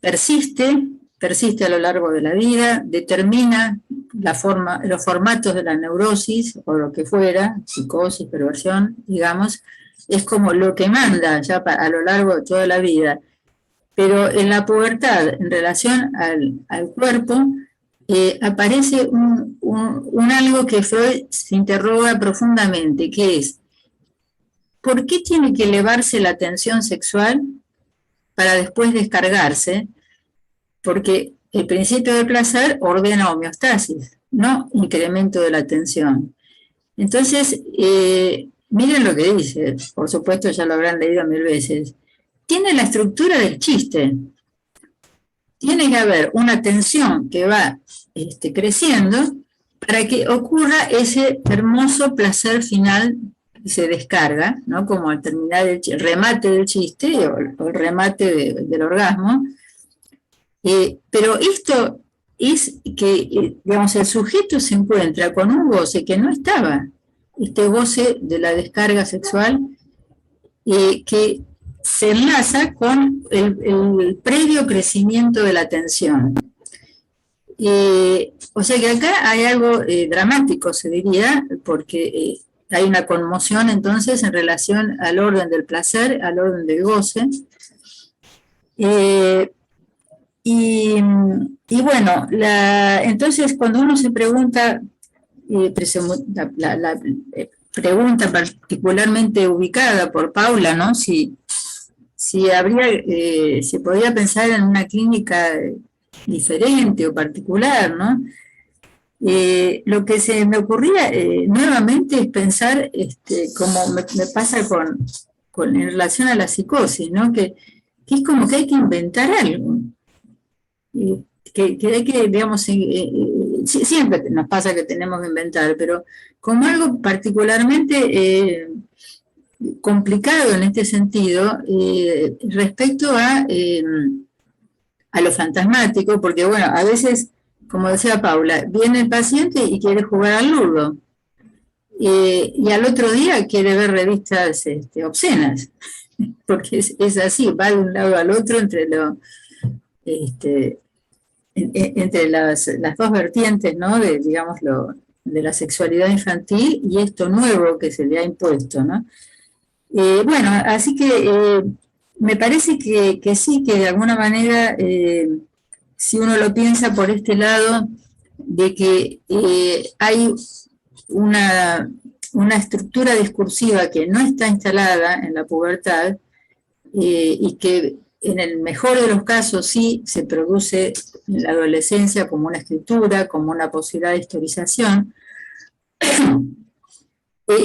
persiste a lo largo de la vida, determina los formatos de la neurosis o lo que fuera, psicosis, perversión, digamos, es como lo que manda ya a lo largo de toda la vida. Pero en la pubertad, en relación al cuerpo, aparece un algo que Freud se interroga profundamente, que es, ¿por qué tiene que elevarse la tensión sexual para después descargarse? Porque el principio del placer ordena homeostasis, no incremento de la tensión. Entonces, miren lo que dice, por supuesto ya lo habrán leído mil veces. Tiene la estructura del chiste. Tiene que haber una tensión que va creciendo para que ocurra ese hermoso placer final que se descarga, ¿no? Como al terminar el remate del chiste o el remate del orgasmo. Pero esto es que, digamos, el sujeto se encuentra con un goce que no estaba, este goce de la descarga sexual, que se enlaza con el previo crecimiento de la tensión. O sea que acá hay algo dramático, se diría, porque hay una conmoción entonces en relación al orden del placer, al orden del goce. Y bueno, entonces cuando uno se pregunta, la pregunta particularmente ubicada por Paula, ¿no? Si se podía pensar en una clínica diferente o particular, ¿no? Lo que se me ocurría nuevamente es pensar, como me pasa en relación a la psicosis, ¿no? Que es como que hay que inventar algo. Que hay que, digamos, siempre nos pasa que tenemos que inventar, pero como algo particularmente complicado en este sentido, respecto a lo fantasmático, porque bueno, a veces, como decía Paula, viene el paciente y quiere jugar al ludo. y al otro día quiere ver revistas obscenas, porque es así, va de un lado al otro este, entre las dos vertientes, ¿no? Digamos, de la sexualidad infantil y esto nuevo que se le ha impuesto, ¿no? Bueno, así que me parece que sí, que de alguna manera, si uno lo piensa por este lado, de que hay una estructura discursiva que no está instalada en la pubertad y que en el mejor de los casos sí se produce en la adolescencia como una escritura, como una posibilidad de historización.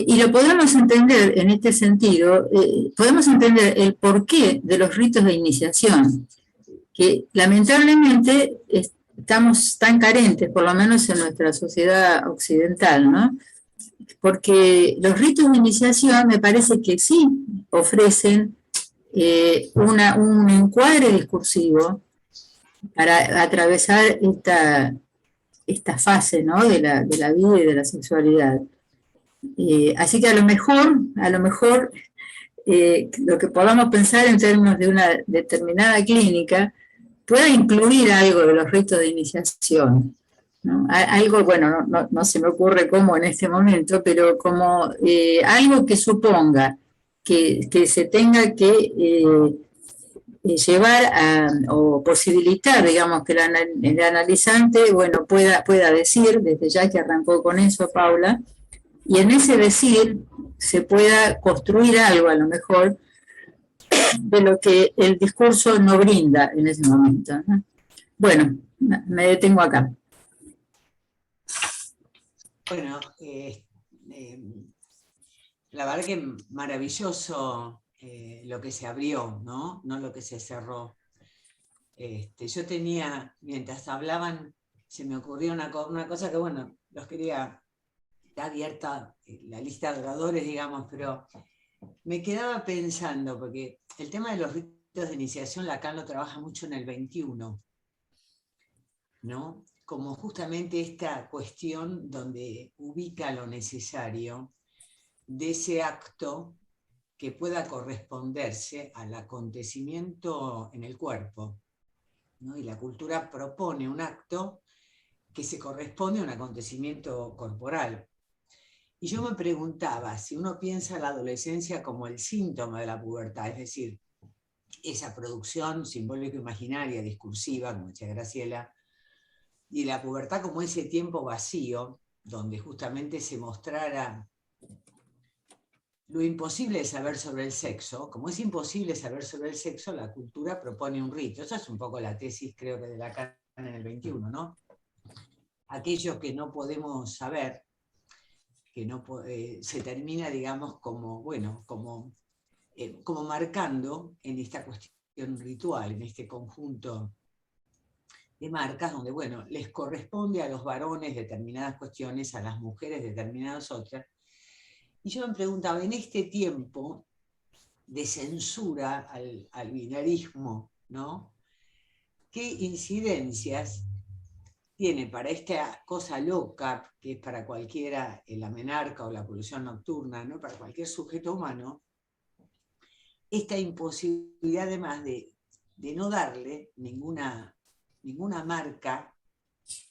Y lo podemos entender en este sentido, podemos entender el porqué de los ritos de iniciación, que lamentablemente estamos tan carentes, por lo menos en nuestra sociedad occidental, ¿no? Porque los ritos de iniciación me parece que sí ofrecen un encuadre discursivo para atravesar esta fase, ¿no? de la vida y de la sexualidad. Así que a lo mejor lo que podamos pensar en términos de una determinada clínica pueda incluir algo de los ritos de iniciación, ¿no? Algo, bueno, no se me ocurre cómo en este momento, pero como algo que suponga que se tenga que llevar o posibilitar, digamos, que el analizante, bueno, pueda decir, desde ya que arrancó con eso Paula, y en ese decir se pueda construir algo a lo mejor de lo que el discurso no brinda en ese momento, ¿no? Bueno, me detengo acá. Bueno, la verdad que maravilloso lo que se abrió, ¿no? No lo que se cerró. Yo tenía, mientras hablaban, se me ocurrió una cosa que, bueno, los quería, está abierta la lista de oradores, digamos, pero me quedaba pensando, porque el tema de los ritos de iniciación, Lacan lo trabaja mucho en el 21, ¿no? Como justamente esta cuestión donde ubica lo necesario de ese acto que pueda corresponderse al acontecimiento en el cuerpo, ¿no? Y la cultura propone un acto que se corresponde a un acontecimiento corporal. Y yo me preguntaba, si uno piensa la adolescencia como el síntoma de la pubertad, es decir, esa producción simbólico-imaginaria, discursiva, como decía Graciela, y la pubertad como ese tiempo vacío, donde justamente se mostrara lo imposible de saber sobre el sexo. Como es imposible saber sobre el sexo, la cultura propone un rito. Esa es un poco la tesis, creo que de Lacan en el 21, ¿no? Aquello que no podemos saber, que no, se termina, digamos, como, bueno, como marcando en esta cuestión ritual, en este conjunto de marcas donde, bueno, les corresponde a los varones determinadas cuestiones, a las mujeres determinadas otras. Y yo me preguntaba, en este tiempo de censura al binarismo, ¿no? ¿Qué incidencias tiene para esta cosa loca, que es para cualquiera la menarca o la polución nocturna, ¿no? Para cualquier sujeto humano, esta imposibilidad además de no darle ninguna marca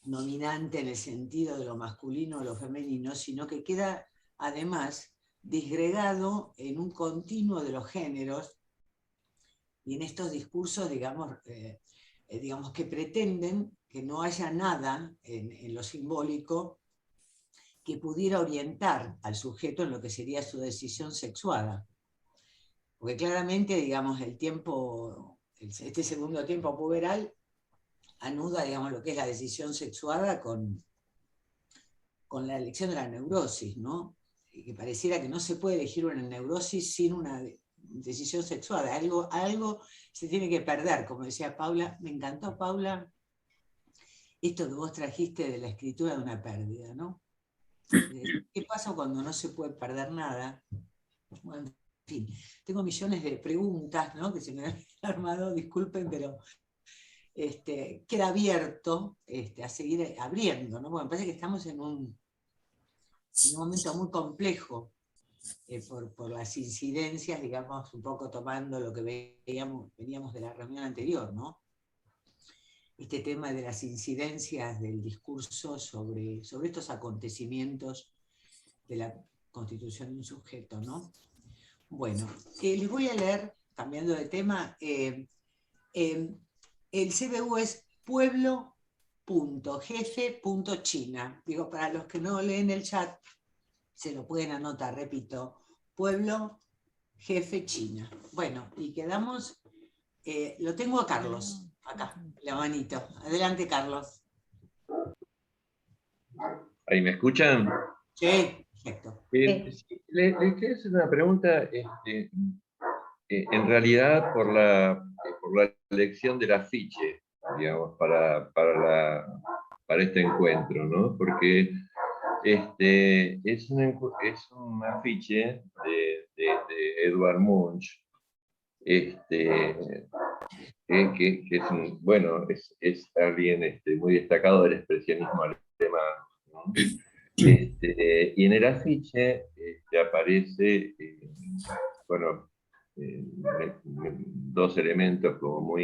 dominante en el sentido de lo masculino o lo femenino, sino que queda además disgregado en un continuo de los géneros y en estos discursos, digamos, que pretenden que no haya nada en lo simbólico que pudiera orientar al sujeto en lo que sería su decisión sexuada. Porque claramente, digamos, este segundo tiempo puberal anuda, digamos, lo que es la decisión sexuada con la elección de la neurosis, ¿no? Que pareciera que no se puede elegir una neurosis sin una decisión sexuada. Algo se tiene que perder, como decía Paula. Me encantó, Paula, esto que vos trajiste de la escritura de una pérdida, ¿no? ¿Qué pasa cuando no se puede perder nada? Bueno, en fin, tengo millones de preguntas, ¿no? Que se me han armado, disculpen, pero queda abierto a seguir abriendo, ¿no? Bueno, me parece que estamos en un en un momento muy complejo, por las incidencias, digamos, un poco tomando lo que veníamos de la reunión anterior, ¿no? Este tema de las incidencias del discurso sobre estos acontecimientos de la constitución de un sujeto, ¿no? Bueno, les voy a leer, cambiando de tema, el CBU es pueblo.jefe.china. Digo, para los que no leen el chat, se lo pueden anotar, repito, pueblo jefe China. Bueno, y quedamos, lo tengo a Carlos, acá, la manito. Adelante, Carlos. ¿Ahí me escuchan? Sí, perfecto. Sí, les quería hacer una pregunta, en realidad por la elección del afiche, digamos, para este encuentro, ¿no? Porque es un afiche de Edvard Munch, que es bueno, es alguien muy destacado del expresionismo alemán, ¿no? Y en el afiche aparece, bueno, dos elementos como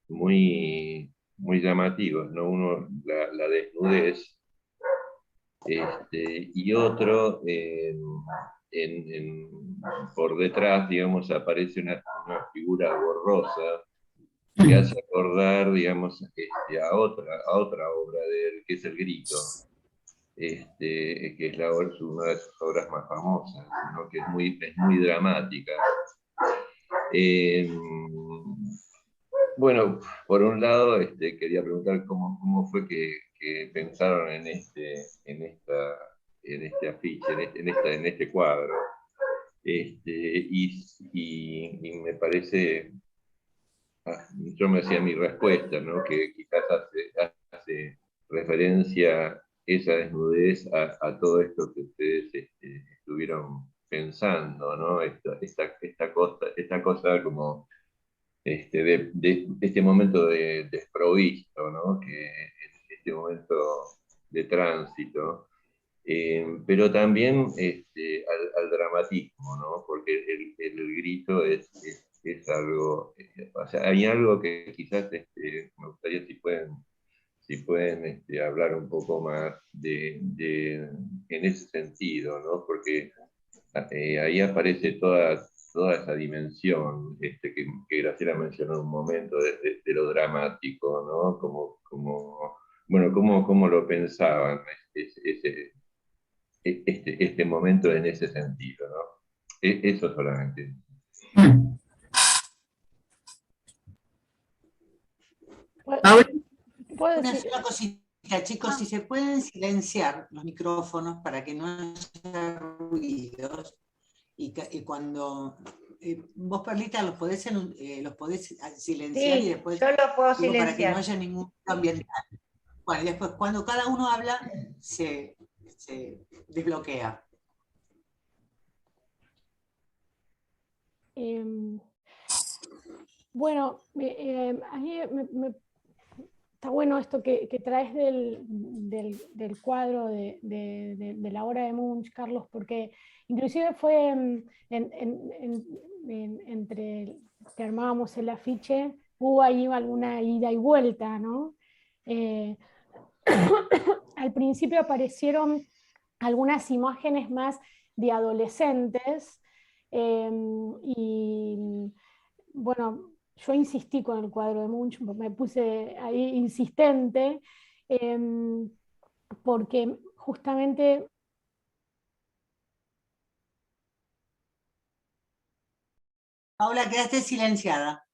muy llamativos, ¿no? Uno, la desnudez, y otro, por detrás, digamos, aparece una figura borrosa que hace acordar, digamos, a otra obra de él, que es El Grito, que es una de sus obras más famosas, ¿no? Que es muy dramática. Bueno, por un lado, quería preguntar cómo fue que pensaron en este afiche, en este cuadro. Y me parece, yo me hacía mi respuesta, ¿no? Que quizás hace referencia esa desnudez a todo esto que ustedes estuvieron pensando, ¿no? Esta cosa como de este momento de desprovisto, ¿no? Este momento de tránsito, pero también al dramatismo, ¿no? Porque el grito es algo, o sea, hay algo que quizás me gustaría si pueden hablar un poco más en ese sentido, ¿no? Porque ahí aparece toda esa dimensión que Graciela mencionó en un momento de lo dramático, ¿no? Bueno, cómo lo pensaban este momento en ese sentido, ¿no? Eso solamente. Una sola cosita, chicos, si se pueden silenciar los micrófonos para que no haya ruidos, y cuando vos, Perlita, los podés silenciar, Sí, y después yo lo puedo digo, para que no silenciar. haya ningún ruido ambiental. Bueno, y después cuando cada uno habla se desbloquea. Bueno, a mí está bueno esto que traes del cuadro de la obra de Munch, Carlos, porque inclusive fue entre que armábamos el afiche, hubo ahí alguna ida y vuelta, ¿no? Al principio aparecieron algunas imágenes más de adolescentes, y bueno, yo insistí con el cuadro de Munch, me puse ahí insistente, porque justamente... Paula, quedaste silenciada.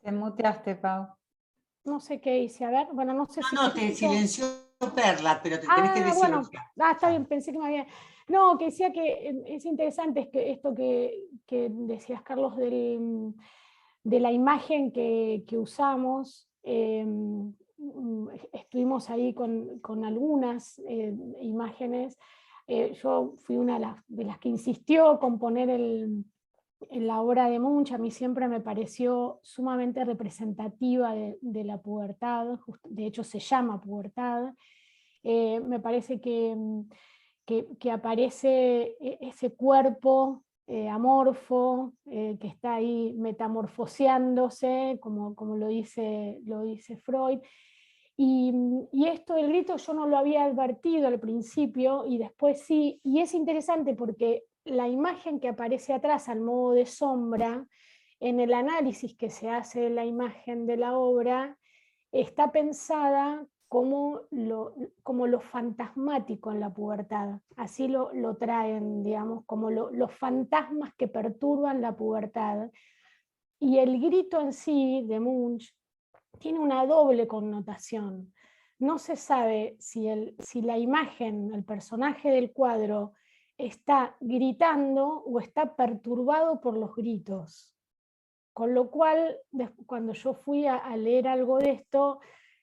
Te muteaste, Pau. No sé qué hice, a ver, bueno, no sé si... No, te silenció Perla, pero te tenés que bueno, desilenciar. está bien, pensé que me había... No, que decía que es interesante esto que decías, Carlos, de la imagen que usamos. Estuvimos ahí con algunas imágenes. Yo fui una de las que insistió con poner en la obra de Munch. A mí siempre me pareció sumamente representativa de la pubertad, de hecho se llama pubertad. Me parece que aparece ese cuerpo amorfo, que está ahí metamorfoseándose, como lo dice Freud. Y esto del grito yo no lo había advertido al principio, y después sí, y es interesante porque la imagen que aparece atrás al modo de sombra, en el análisis que se hace de la imagen de la obra, está pensada como lo fantasmático en la pubertad. Así lo traen, digamos, como los fantasmas que perturban la pubertad. Y el grito en sí de Munch tiene una doble connotación. No se sabe si la imagen, el personaje del cuadro, está gritando o está perturbado por los gritos. Con lo cual, cuando yo fui a leer algo de esto,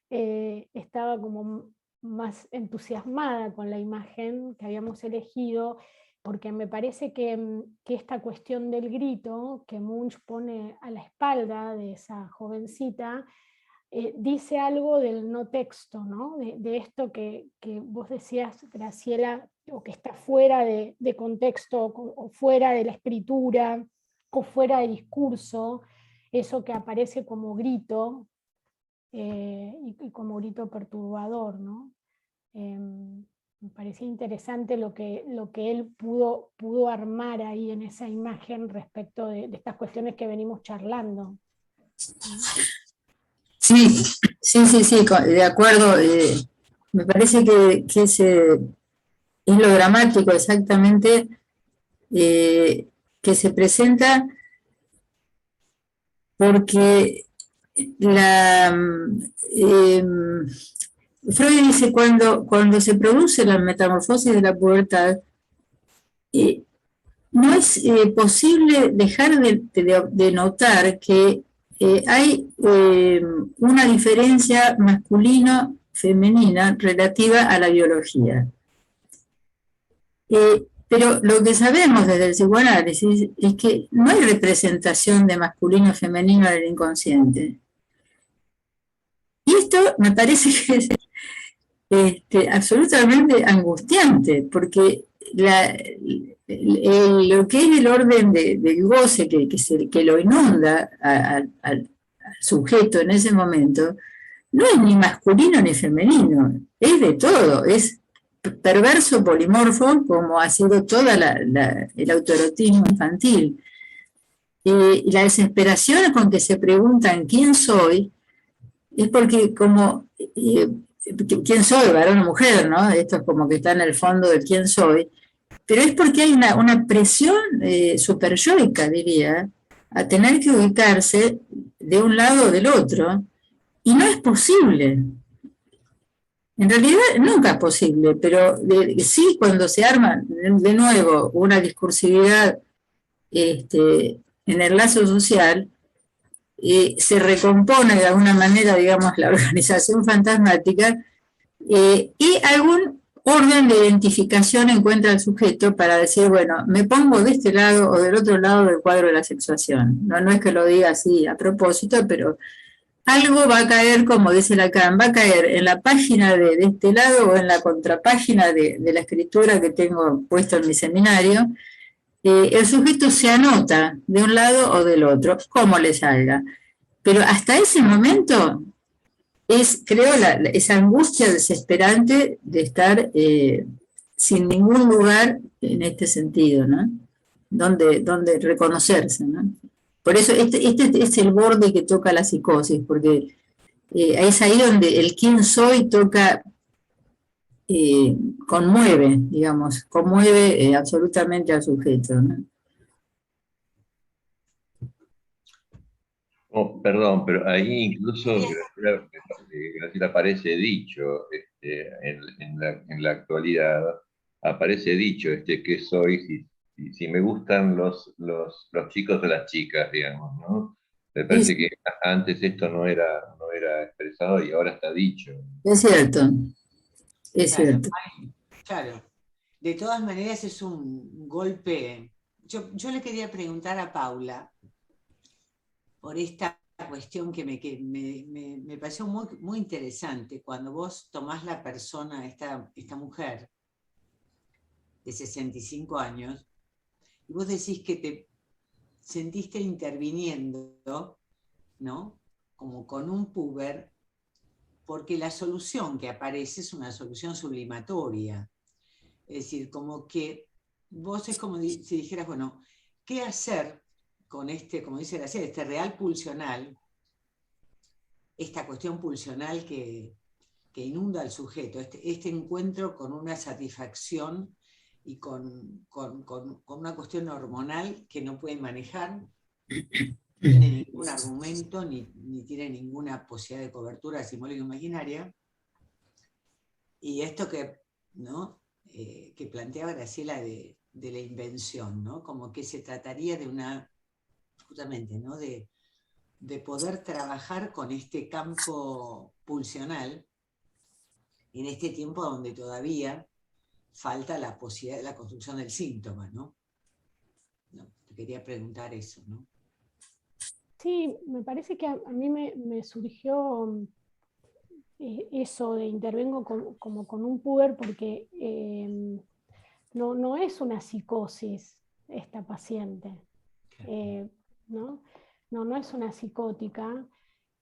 estaba como más entusiasmada con la imagen que habíamos elegido, porque me parece que esta cuestión del grito que Munch pone a la espalda de esa jovencita, dice algo del no texto, ¿no? De esto que vos decías, Graciela, o que está fuera de contexto, o fuera de la escritura, o fuera de discurso, eso que aparece como grito, y como grito perturbador, ¿no? Me parecía interesante lo que él pudo armar ahí en esa imagen respecto de estas cuestiones que venimos charlando. Sí, de acuerdo. Me parece que es lo dramático exactamente, que se presenta porque Freud dice cuando se produce la metamorfosis de la pubertad, no es posible dejar de notar que hay una diferencia masculino-femenina relativa a la biología. Pero lo que sabemos desde el psicoanálisis es que no hay representación de masculino-femenino en el inconsciente. Y esto me parece que es absolutamente angustiante, porque lo que es el orden del goce que lo inunda al sujeto en ese momento, no es ni masculino ni femenino, es de todo, es perverso, polimorfo, como ha sido todo el autoerotismo infantil. Y la desesperación con que se preguntan quién soy, es porque como quién soy, varón o mujer, ¿no? Esto es como que está en el fondo del quién soy, pero es porque hay una presión superyoica, diría, a tener que ubicarse de un lado o del otro, y no es posible. En realidad nunca es posible, pero sí cuando se arma de nuevo una discursividad en el lazo social, se recompone de alguna manera, digamos, la organización fantasmática, y algún orden de identificación encuentra el sujeto para decir, bueno, me pongo de este lado o del otro lado del cuadro de la sexuación. No es que lo diga así a propósito, pero algo va a caer, como dice Lacan, va a caer en la página de este lado o en la contrapágina de la escritura que tengo puesto en mi seminario. El sujeto se anota de un lado o del otro, como le salga. Pero hasta ese momento creo, esa angustia desesperante de estar sin ningún lugar en este sentido, ¿no? Donde reconocerse, ¿no? Por eso este es el borde que toca la psicosis, porque es ahí donde el quién soy toca, conmueve, digamos, conmueve absolutamente al sujeto, ¿no? Oh, perdón, pero ahí incluso Graciela aparece dicho, en la actualidad, aparece dicho, que soy, si me gustan los chicos o las chicas, digamos, ¿no? Me parece que antes esto no era expresado y ahora está dicho. Es cierto, es Claro, cierto. claro. De todas maneras es un golpe. Yo le quería preguntar a Paula por esta cuestión que me pareció muy, muy interesante, cuando vos tomás la persona, esta mujer de 65 años, y vos decís que te sentiste interviniendo, ¿no? Como con un puber, porque la solución que aparece es una solución sublimatoria. Es decir, como que vos es como si dijeras, bueno, ¿qué hacer con este, como dice Graciela, este real pulsional, esta cuestión pulsional que inunda al sujeto, este encuentro con una satisfacción y con una cuestión hormonal que no puede manejar, no tiene ningún argumento, ni tiene ninguna posibilidad de cobertura simbólica imaginaria. Y esto que, ¿no? Que planteaba Graciela de la invención, ¿no? Como que se trataría de una, justamente, ¿no? De poder trabajar con este campo pulsional en este tiempo donde todavía falta la posibilidad de la construcción del síntoma, ¿no? Te quería preguntar eso, ¿no? Sí, me parece que a mí me surgió eso de intervengo como con un puber porque no es una psicosis esta paciente, ¿no? No es una psicótica,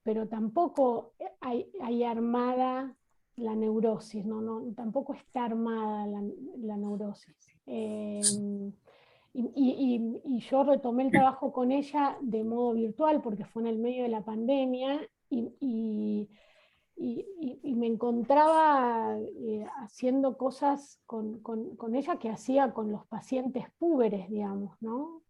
pero tampoco hay armada la neurosis, tampoco está armada la neurosis. Y yo retomé el trabajo con ella de modo virtual porque fue en el medio de la pandemia y me encontraba haciendo cosas con ella que hacía con los pacientes púberes, digamos, ¿no?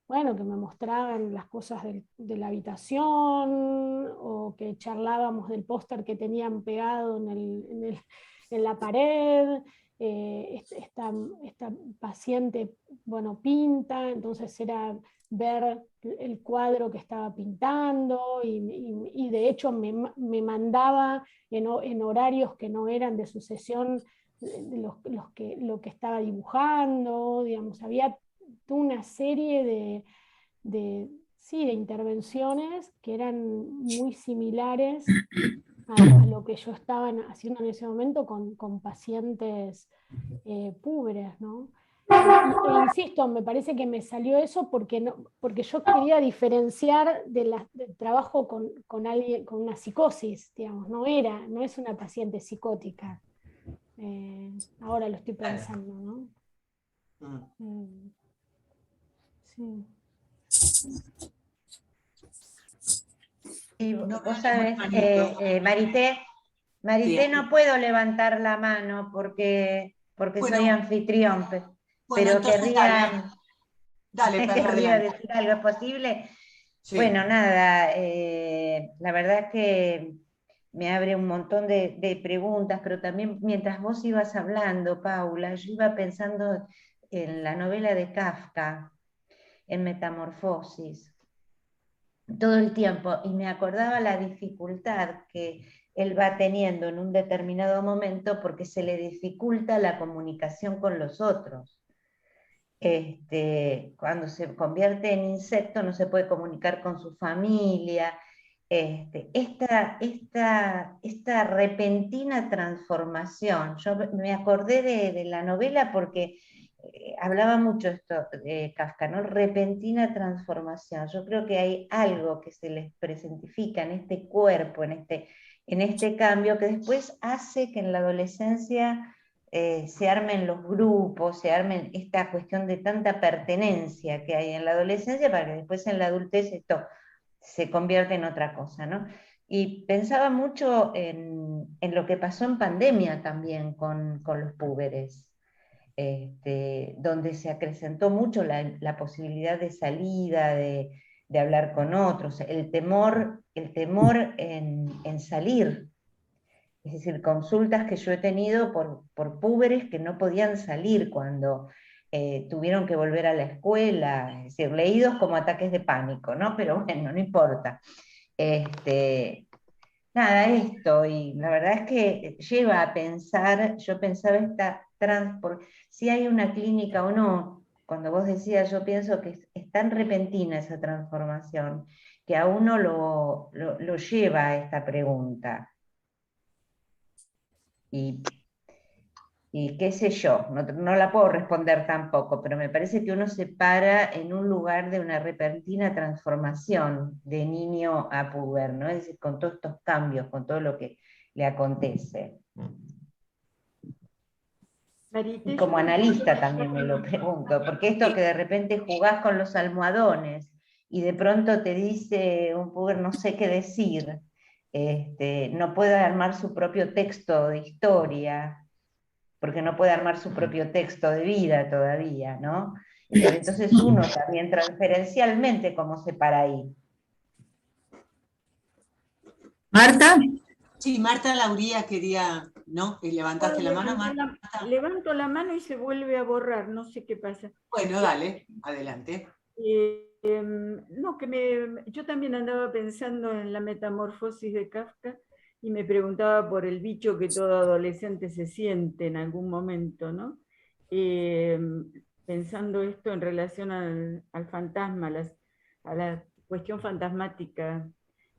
Bueno, que me mostraban las cosas de la habitación o que charlábamos del póster que tenían pegado en la pared. Esta paciente, bueno, pinta, entonces era ver el cuadro que estaba pintando y de hecho me mandaba en horarios que no eran de su sesión lo que estaba dibujando, digamos, había una serie sí, de intervenciones que eran muy similares a lo que yo estaba haciendo en ese momento con pacientes púberes, ¿no? Insisto, me parece que me salió eso porque yo quería diferenciar del trabajo con alguien con una psicosis, digamos, no es una paciente psicótica. Ahora lo estoy pensando, ¿no? Sí. Y No vos veo sabés, ningún manito. Marité, Sí. no puedo levantar la mano porque Bueno, soy anfitrión, bueno, pero entonces dale, Perla, querría adelante. decir algo. ¿Es posible? Sí. Bueno, nada, la verdad es que me abre un montón de preguntas, pero también mientras vos ibas hablando, Paula, yo iba pensando en la novela de Kafka, en Metamorfosis, todo el tiempo, y me acordaba la dificultad que él va teniendo en un determinado momento porque se le dificulta la comunicación con los otros. Cuando se convierte en insecto no se puede comunicar con su familia. Esta repentina transformación, yo me acordé de la novela porque hablaba mucho esto de Kafka, ¿no? Repentina transformación. Yo creo que hay algo que se les presentifica en este cuerpo, en este cambio, que después hace que en la adolescencia se armen los grupos, se armen esta cuestión de tanta pertenencia que hay en la adolescencia para que después en la adultez esto se convierta en otra cosa, ¿no? Y pensaba mucho en lo que pasó en pandemia también con los púberes, donde se acrecentó mucho la posibilidad de salida, de hablar con otros, el temor en salir. Es decir, consultas que yo he tenido por púberes que no podían salir cuando tuvieron que volver a la escuela, es decir, leídos como ataques de pánico, ¿no? Pero bueno, no importa. Nada, esto, y la verdad es que lleva a pensar, yo pensaba si hay una clínica o no, cuando vos decías, yo pienso que es tan repentina esa transformación, que a uno lo lleva a esta pregunta. Y qué sé yo, no la puedo responder tampoco, pero me parece que uno se para en un lugar de una repentina transformación de niño a puber, ¿no? Es decir, con todos estos cambios, con todo lo que le acontece. Marité, Y como yo analista también me lo pregunto, porque esto que de repente jugás con los almohadones y de pronto te dice un puber no sé qué decir, no puede armar su propio texto de historia, porque no puede armar su propio texto de vida todavía, ¿no? Entonces uno también transferencialmente cómo se para ahí. Marta, Sí, Marta Lauría quería, ¿no? ¿Levantaste la mano, Marta? Levanto la mano y se vuelve a borrar, no sé qué pasa. Bueno, dale, adelante. No, yo también andaba pensando en la metamorfosis de Kafka y me preguntaba por el bicho que todo adolescente se siente en algún momento, ¿no? Pensando esto en relación al fantasma, a la cuestión fantasmática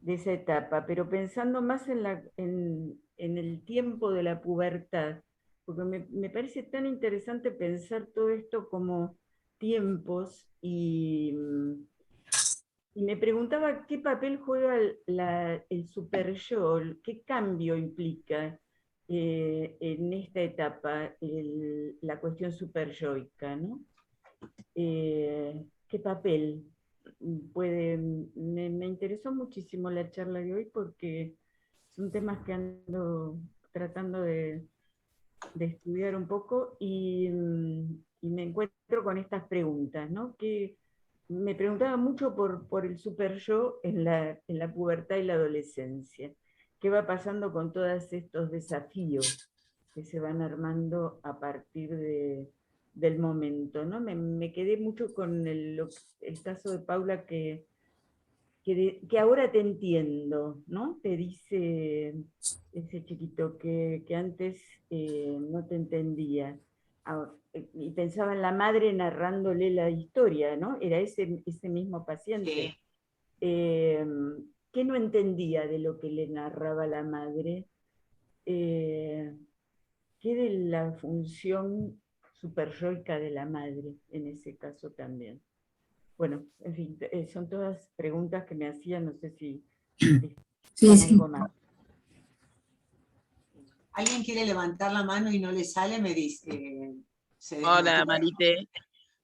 de esa etapa, pero pensando más en el tiempo de la pubertad, porque me parece tan interesante pensar todo esto como tiempos y me preguntaba qué papel juega el super yo, qué cambio implica en esta etapa la cuestión superyoica, ¿no? ¿Qué papel puede? Me interesó muchísimo la charla de hoy porque son temas que ando tratando de estudiar un poco y me encuentro con estas preguntas, ¿no? Que me preguntaba mucho por el super yo en la pubertad y la adolescencia. ¿Qué va pasando con todos estos desafíos que se van armando a partir del momento, ¿no? Me quedé mucho con el caso de Paula que ahora te entiendo, ¿no? Te dice ese chiquito que antes no te entendía. Y pensaba en la madre narrándole la historia, ¿no? Era ese mismo paciente. Sí. ¿Qué no entendía de lo que le narraba la madre? ¿Qué de la función superyoica de la madre en ese caso también? Bueno, en fin, son todas preguntas que me hacían, no sé si sí, sí. algo más. ¿Alguien quiere levantar la mano y no le sale? Me dice. Hola, Marité.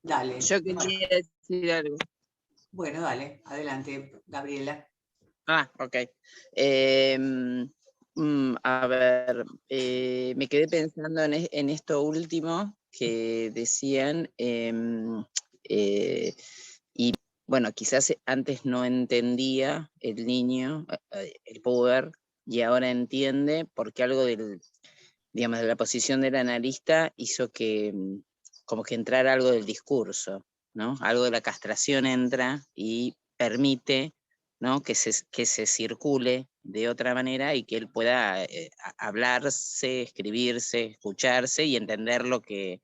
Dale. Yo quería decir algo. Bueno, dale, adelante, Gabriela. Ok. A ver, me quedé pensando en esto último que decían, y bueno, quizás antes no entendía el niño, el puber, y ahora entiende porque algo digamos, de la posición del analista hizo que como que entrara algo del discurso, ¿no? Algo de la castración entra y permite, ¿no? que se circule de otra manera y que él pueda hablarse, escribirse, escucharse y entender lo que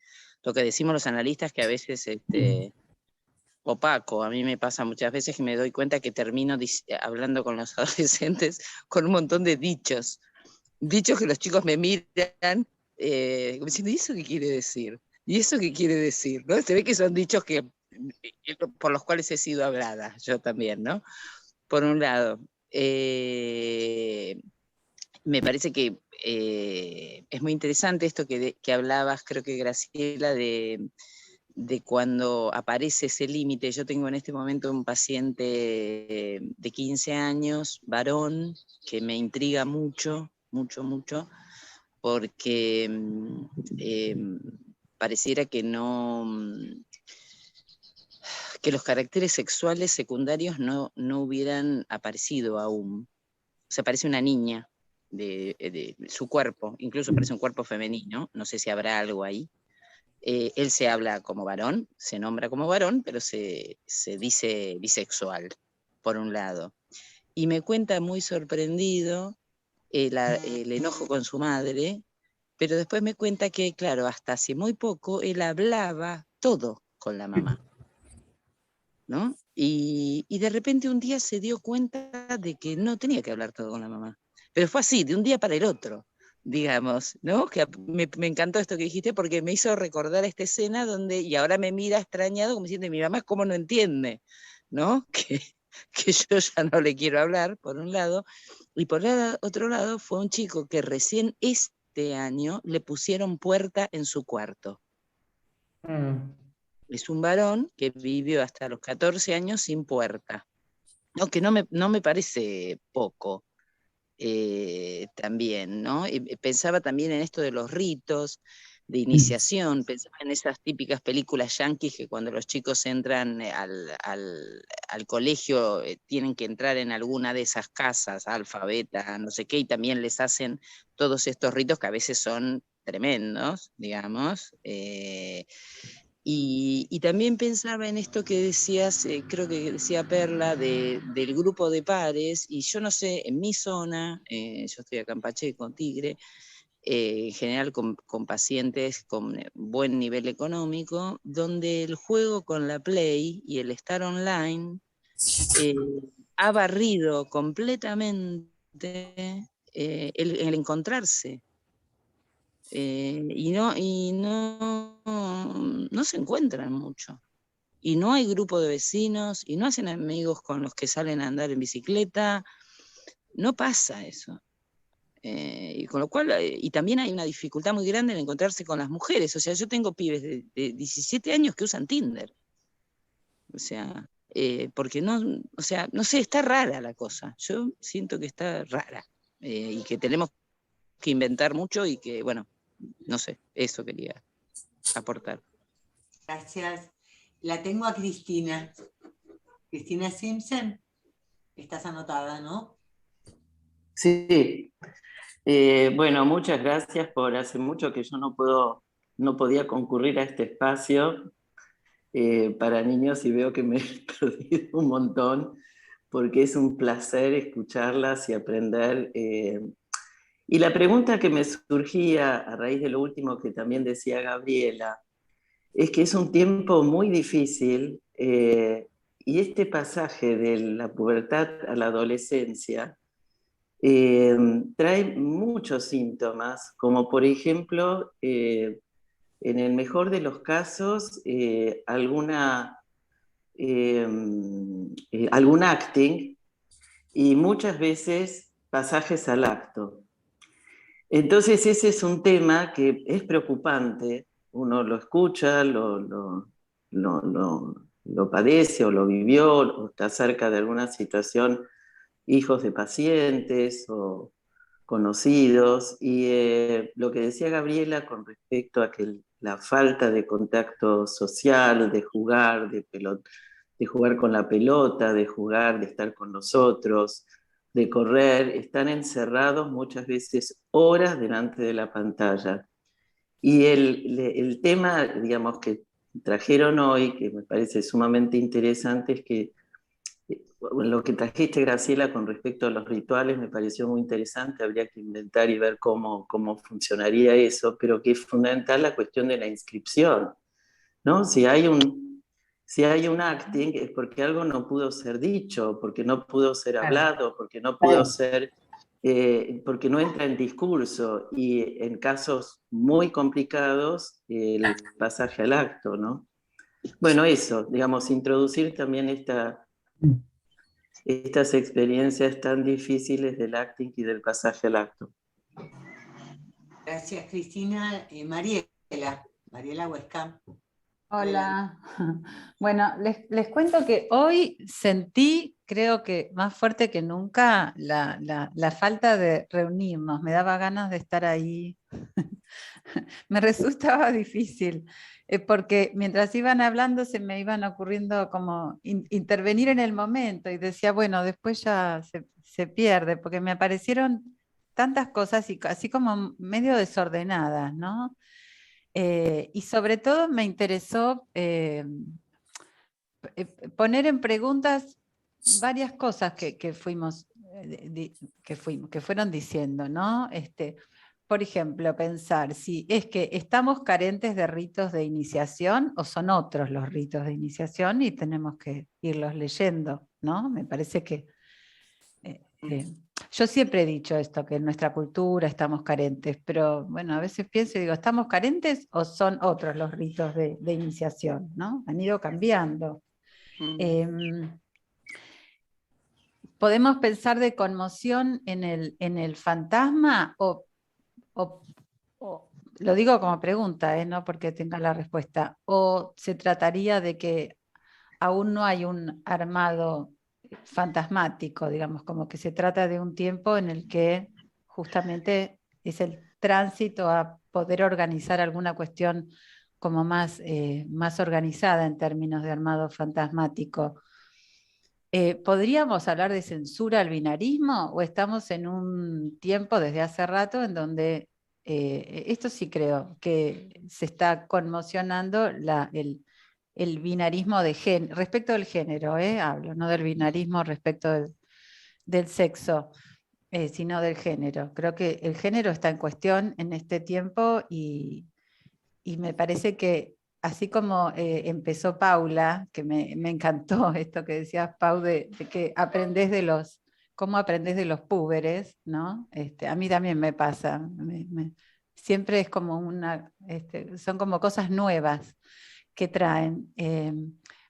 decimos los analistas, que a veces opaco. A mí me pasa muchas veces que me doy cuenta que termino hablando con los adolescentes con un montón de dichos que los chicos me miran diciendo, ¿y eso qué quiere decir? ¿Y eso qué quiere decir? ¿No? Se ve que son dichos por los cuales he sido hablada, yo también, ¿no? Por un lado. Me parece que es muy interesante esto que hablabas, creo que Graciela, de cuando aparece ese límite. Yo tengo en este momento un paciente de 15 años, varón, que me intriga mucho, mucho, porque pareciera que que los caracteres sexuales secundarios no hubieran aparecido aún. O sea, parece una niña de su cuerpo, incluso parece un cuerpo femenino, no sé si habrá algo ahí. Él se habla como varón, se nombra como varón, pero se dice bisexual, por un lado. Y me cuenta muy sorprendido el enojo con su madre, pero después me cuenta que, claro, hasta hace muy poco él hablaba todo con la mamá, ¿no? Y de repente un día se dio cuenta de que no tenía que hablar todo con la mamá. Pero fue así, de un día para el otro, digamos, ¿no? Que me encantó esto que dijiste porque me hizo recordar esta escena donde, y ahora me mira extrañado como diciendo, mi mamá cómo no entiende, ¿no? Que yo ya no le quiero hablar, por un lado, y por otro lado fue un chico que recién este año le pusieron puerta en su cuarto. Es un varón que vivió hasta los 14 años sin puerta. No, que no me parece poco también, ¿no? Pensaba también en esto de los ritos de iniciación, pensaba en esas típicas películas yanquis que cuando los chicos entran al colegio tienen que entrar en alguna de esas casas, alfa, beta, no sé qué, y también les hacen todos estos ritos que a veces son tremendos, digamos. Y también pensaba en esto que decías, creo que decía Perla, del grupo de pares, y yo no sé, en mi zona, yo estoy acá en Pacheco, Tigre, en general con pacientes con buen nivel económico, donde el juego con la Play y el estar online ha barrido completamente el encontrarse. Y no se encuentran mucho. Y no hay grupo de vecinos, y no hacen amigos con los que salen a andar en bicicleta. No pasa eso. Y con lo cual, y también hay una dificultad muy grande en encontrarse con las mujeres. O sea, yo tengo pibes de 17 años que usan Tinder. O sea, porque no, o sea, no sé, está rara la cosa. Yo siento que está rara. Y que tenemos que inventar mucho y que, bueno, no sé, eso quería aportar. Gracias. La tengo a Cristina. Cristina Simpson. Estás anotada, ¿no? Sí. Bueno, muchas gracias por hace mucho que yo no podía concurrir a este espacio para niños y veo que me he perdido un montón porque es un placer escucharlas y aprender. Y la pregunta que me surgía a raíz de lo último que también decía Gabriela, es que es un tiempo muy difícil y este pasaje de la pubertad a la adolescencia trae muchos síntomas, como por ejemplo, en el mejor de los casos, algún acting y muchas veces pasajes al acto. Entonces ese es un tema que es preocupante, uno lo escucha, lo padece o lo vivió, o está cerca de alguna situación, hijos de pacientes o conocidos, y lo que decía Gabriela con respecto a que la falta de contacto social, de jugar, de jugar con la pelota, de jugar, de estar con nosotros, de correr, están encerrados muchas veces horas delante de la pantalla. Y el tema, digamos, que trajeron hoy, que me parece sumamente interesante, es que lo que trajiste, Graciela, con respecto a los rituales me pareció muy interesante, habría que inventar y ver cómo funcionaría eso, pero que es fundamental la cuestión de la inscripción, ¿no? Si hay un acting es porque algo no pudo ser dicho, porque no pudo ser hablado, porque no pudo ser, porque no entra en discurso, y en casos muy complicados, el pasaje al acto, ¿no? Bueno, eso, digamos, introducir también estas experiencias tan difíciles del acting y del pasaje al acto. Gracias, Cristina. Mariela Huesca. Hola. Bueno, les cuento que hoy sentí, creo que más fuerte que nunca, la falta de reunirnos. Me daba ganas de estar ahí. Me resultaba difícil, porque mientras iban hablando se me iban ocurriendo como intervenir en el momento y decía, bueno, después ya se pierde, porque me aparecieron tantas cosas y así como medio desordenadas, ¿no? Y sobre todo me interesó poner en preguntas varias cosas que fueron diciendo, ¿no? por ejemplo, pensar si es que estamos carentes de ritos de iniciación o son otros los ritos de iniciación y tenemos que irlos leyendo, ¿no? Me parece que yo siempre he dicho esto, que en nuestra cultura estamos carentes, pero bueno, a veces pienso y digo, ¿estamos carentes o son otros los ritos de iniciación, ¿no? Han ido cambiando. ¿Podemos pensar de conmoción en el fantasma o lo digo como pregunta, no porque tenga la respuesta, o se trataría de que aún no hay un armado fantasmático, digamos, como que se trata de un tiempo en el que justamente es el tránsito a poder organizar alguna cuestión como más organizada en términos de armado fantasmático? ¿Podríamos hablar de censura al binarismo o estamos en un tiempo desde hace rato en donde esto sí creo que se está conmocionando el binarismo respecto del género, hablo, no del binarismo respecto del sexo, sino del género. Creo que el género está en cuestión en este tiempo y me parece que así como empezó Paula, que me encantó esto que decías, Pau, de que cómo aprendés de los púberes, ¿no? A mí también me pasa, siempre es como son como cosas nuevas que traen.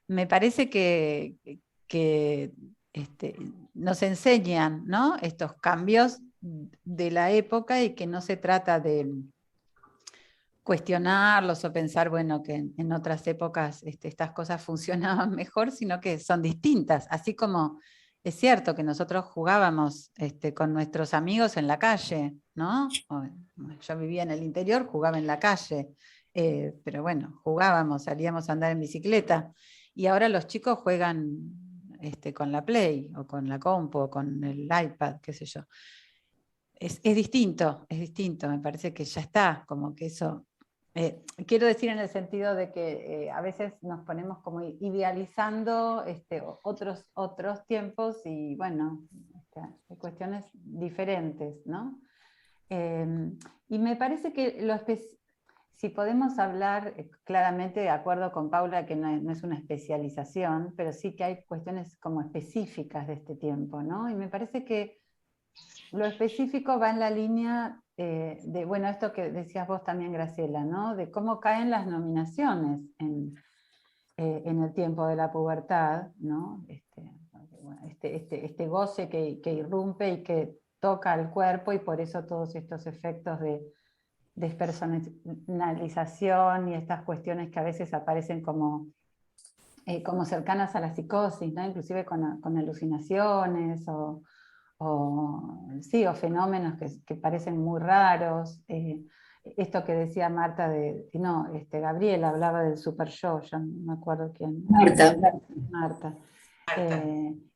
Me parece que nos enseñan, ¿no? Estos cambios de la época y que no se trata de cuestionarlos o pensar, bueno, que en otras épocas estas cosas funcionaban mejor, sino que son distintas. Así como es cierto que nosotros jugábamos con nuestros amigos en la calle, ¿no? Yo vivía en el interior, jugaba en la calle, pero bueno, jugábamos, salíamos a andar en bicicleta, y ahora los chicos juegan con la Play, o con la compu, o con el iPad, qué sé yo. Es distinto, me parece que ya está, como que eso... quiero decir en el sentido de que a veces nos ponemos como idealizando otros tiempos y bueno, hay cuestiones diferentes, ¿no? Y me parece que si podemos hablar claramente, de acuerdo con Paula, que no es una especialización, pero sí que hay cuestiones como específicas de este tiempo, ¿no? Y me parece que lo específico va en la línea de, bueno, esto que decías vos también, Graciela, ¿no? De cómo caen las nominaciones en el tiempo de la pubertad, ¿no? Este goce que irrumpe y que toca al cuerpo, y por eso todos estos efectos de despersonalización y estas cuestiones que a veces aparecen como cercanas a la psicosis, ¿no? Inclusive con alucinaciones o fenómenos que parecen muy raros. Esto que decía Marta, Gabriela hablaba del super yo, ya no me acuerdo quién. Marta.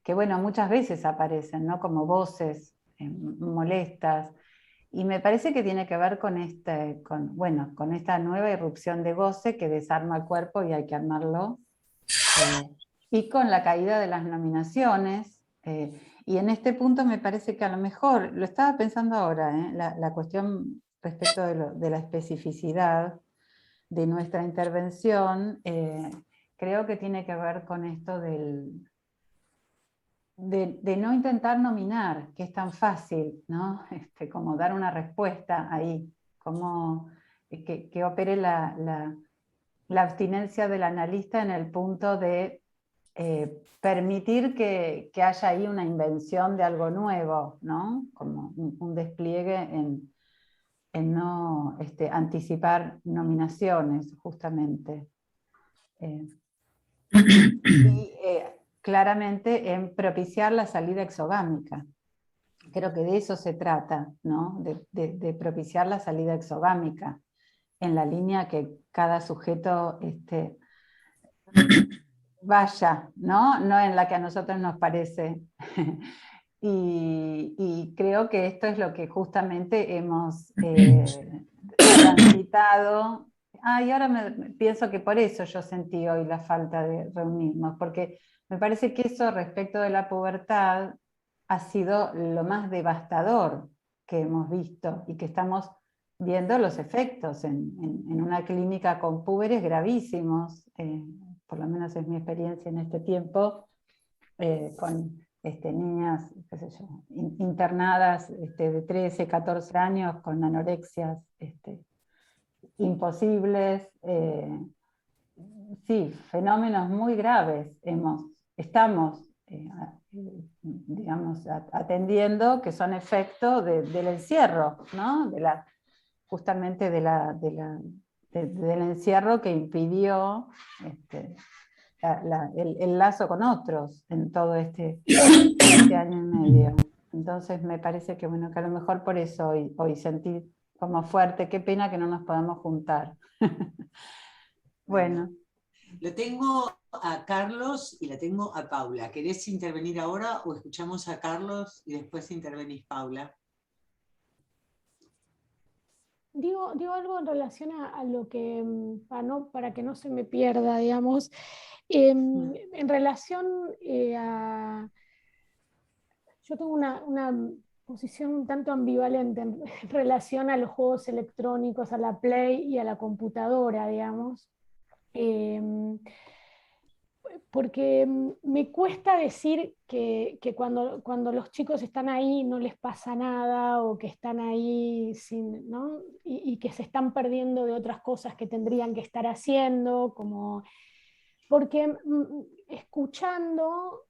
Que bueno, muchas veces aparecen, ¿no? Como voces molestas. Y me parece que tiene que ver con esta nueva irrupción de goce que desarma el cuerpo y hay que armarlo. Y con la caída de las nominaciones. Y en este punto me parece que a lo mejor, lo estaba pensando ahora, la cuestión respecto de la especificidad de nuestra intervención, creo que tiene que ver con esto de no intentar nominar, que es tan fácil, ¿no? Como dar una respuesta ahí, como que opere la abstinencia del analista en el punto de permitir que haya ahí una invención de algo nuevo, ¿no? Como un despliegue en no anticipar nominaciones, justamente. Y claramente en propiciar la salida exogámica. Creo que de eso se trata, ¿no? De propiciar la salida exogámica, en la línea que cada sujeto vaya, ¿no? No en la que a nosotros nos parece. Y creo que esto es lo que justamente hemos transitado. Y ahora pienso que por eso yo sentí hoy la falta de reunirnos, porque me parece que eso respecto de la pubertad ha sido lo más devastador que hemos visto y que estamos viendo los efectos en una clínica con púberes gravísimos, por lo menos es mi experiencia en este tiempo, con niñas, qué sé yo, internadas de 13, 14 años con anorexias imposibles, sí, fenómenos muy graves estamos digamos, atendiendo, que son efectos del encierro, ¿no? Justamente del encierro que impidió el lazo con otros en todo este año y medio. Entonces me parece que, bueno, que a lo mejor por eso hoy sentí como fuerte, qué pena que no nos podamos juntar. Bueno. Lo tengo a Carlos y la tengo a Paula. ¿Querés intervenir ahora o escuchamos a Carlos y después intervenís, Paula? Digo algo en relación a lo que, para que no se me pierda, digamos, en relación a... Yo tengo una posición un tanto ambivalente en relación a los juegos electrónicos, a la Play y a la computadora, digamos. Porque me cuesta decir que cuando los chicos están ahí no les pasa nada, o que están ahí sin, ¿no? y que se están perdiendo de otras cosas que tendrían que estar haciendo, porque escuchando,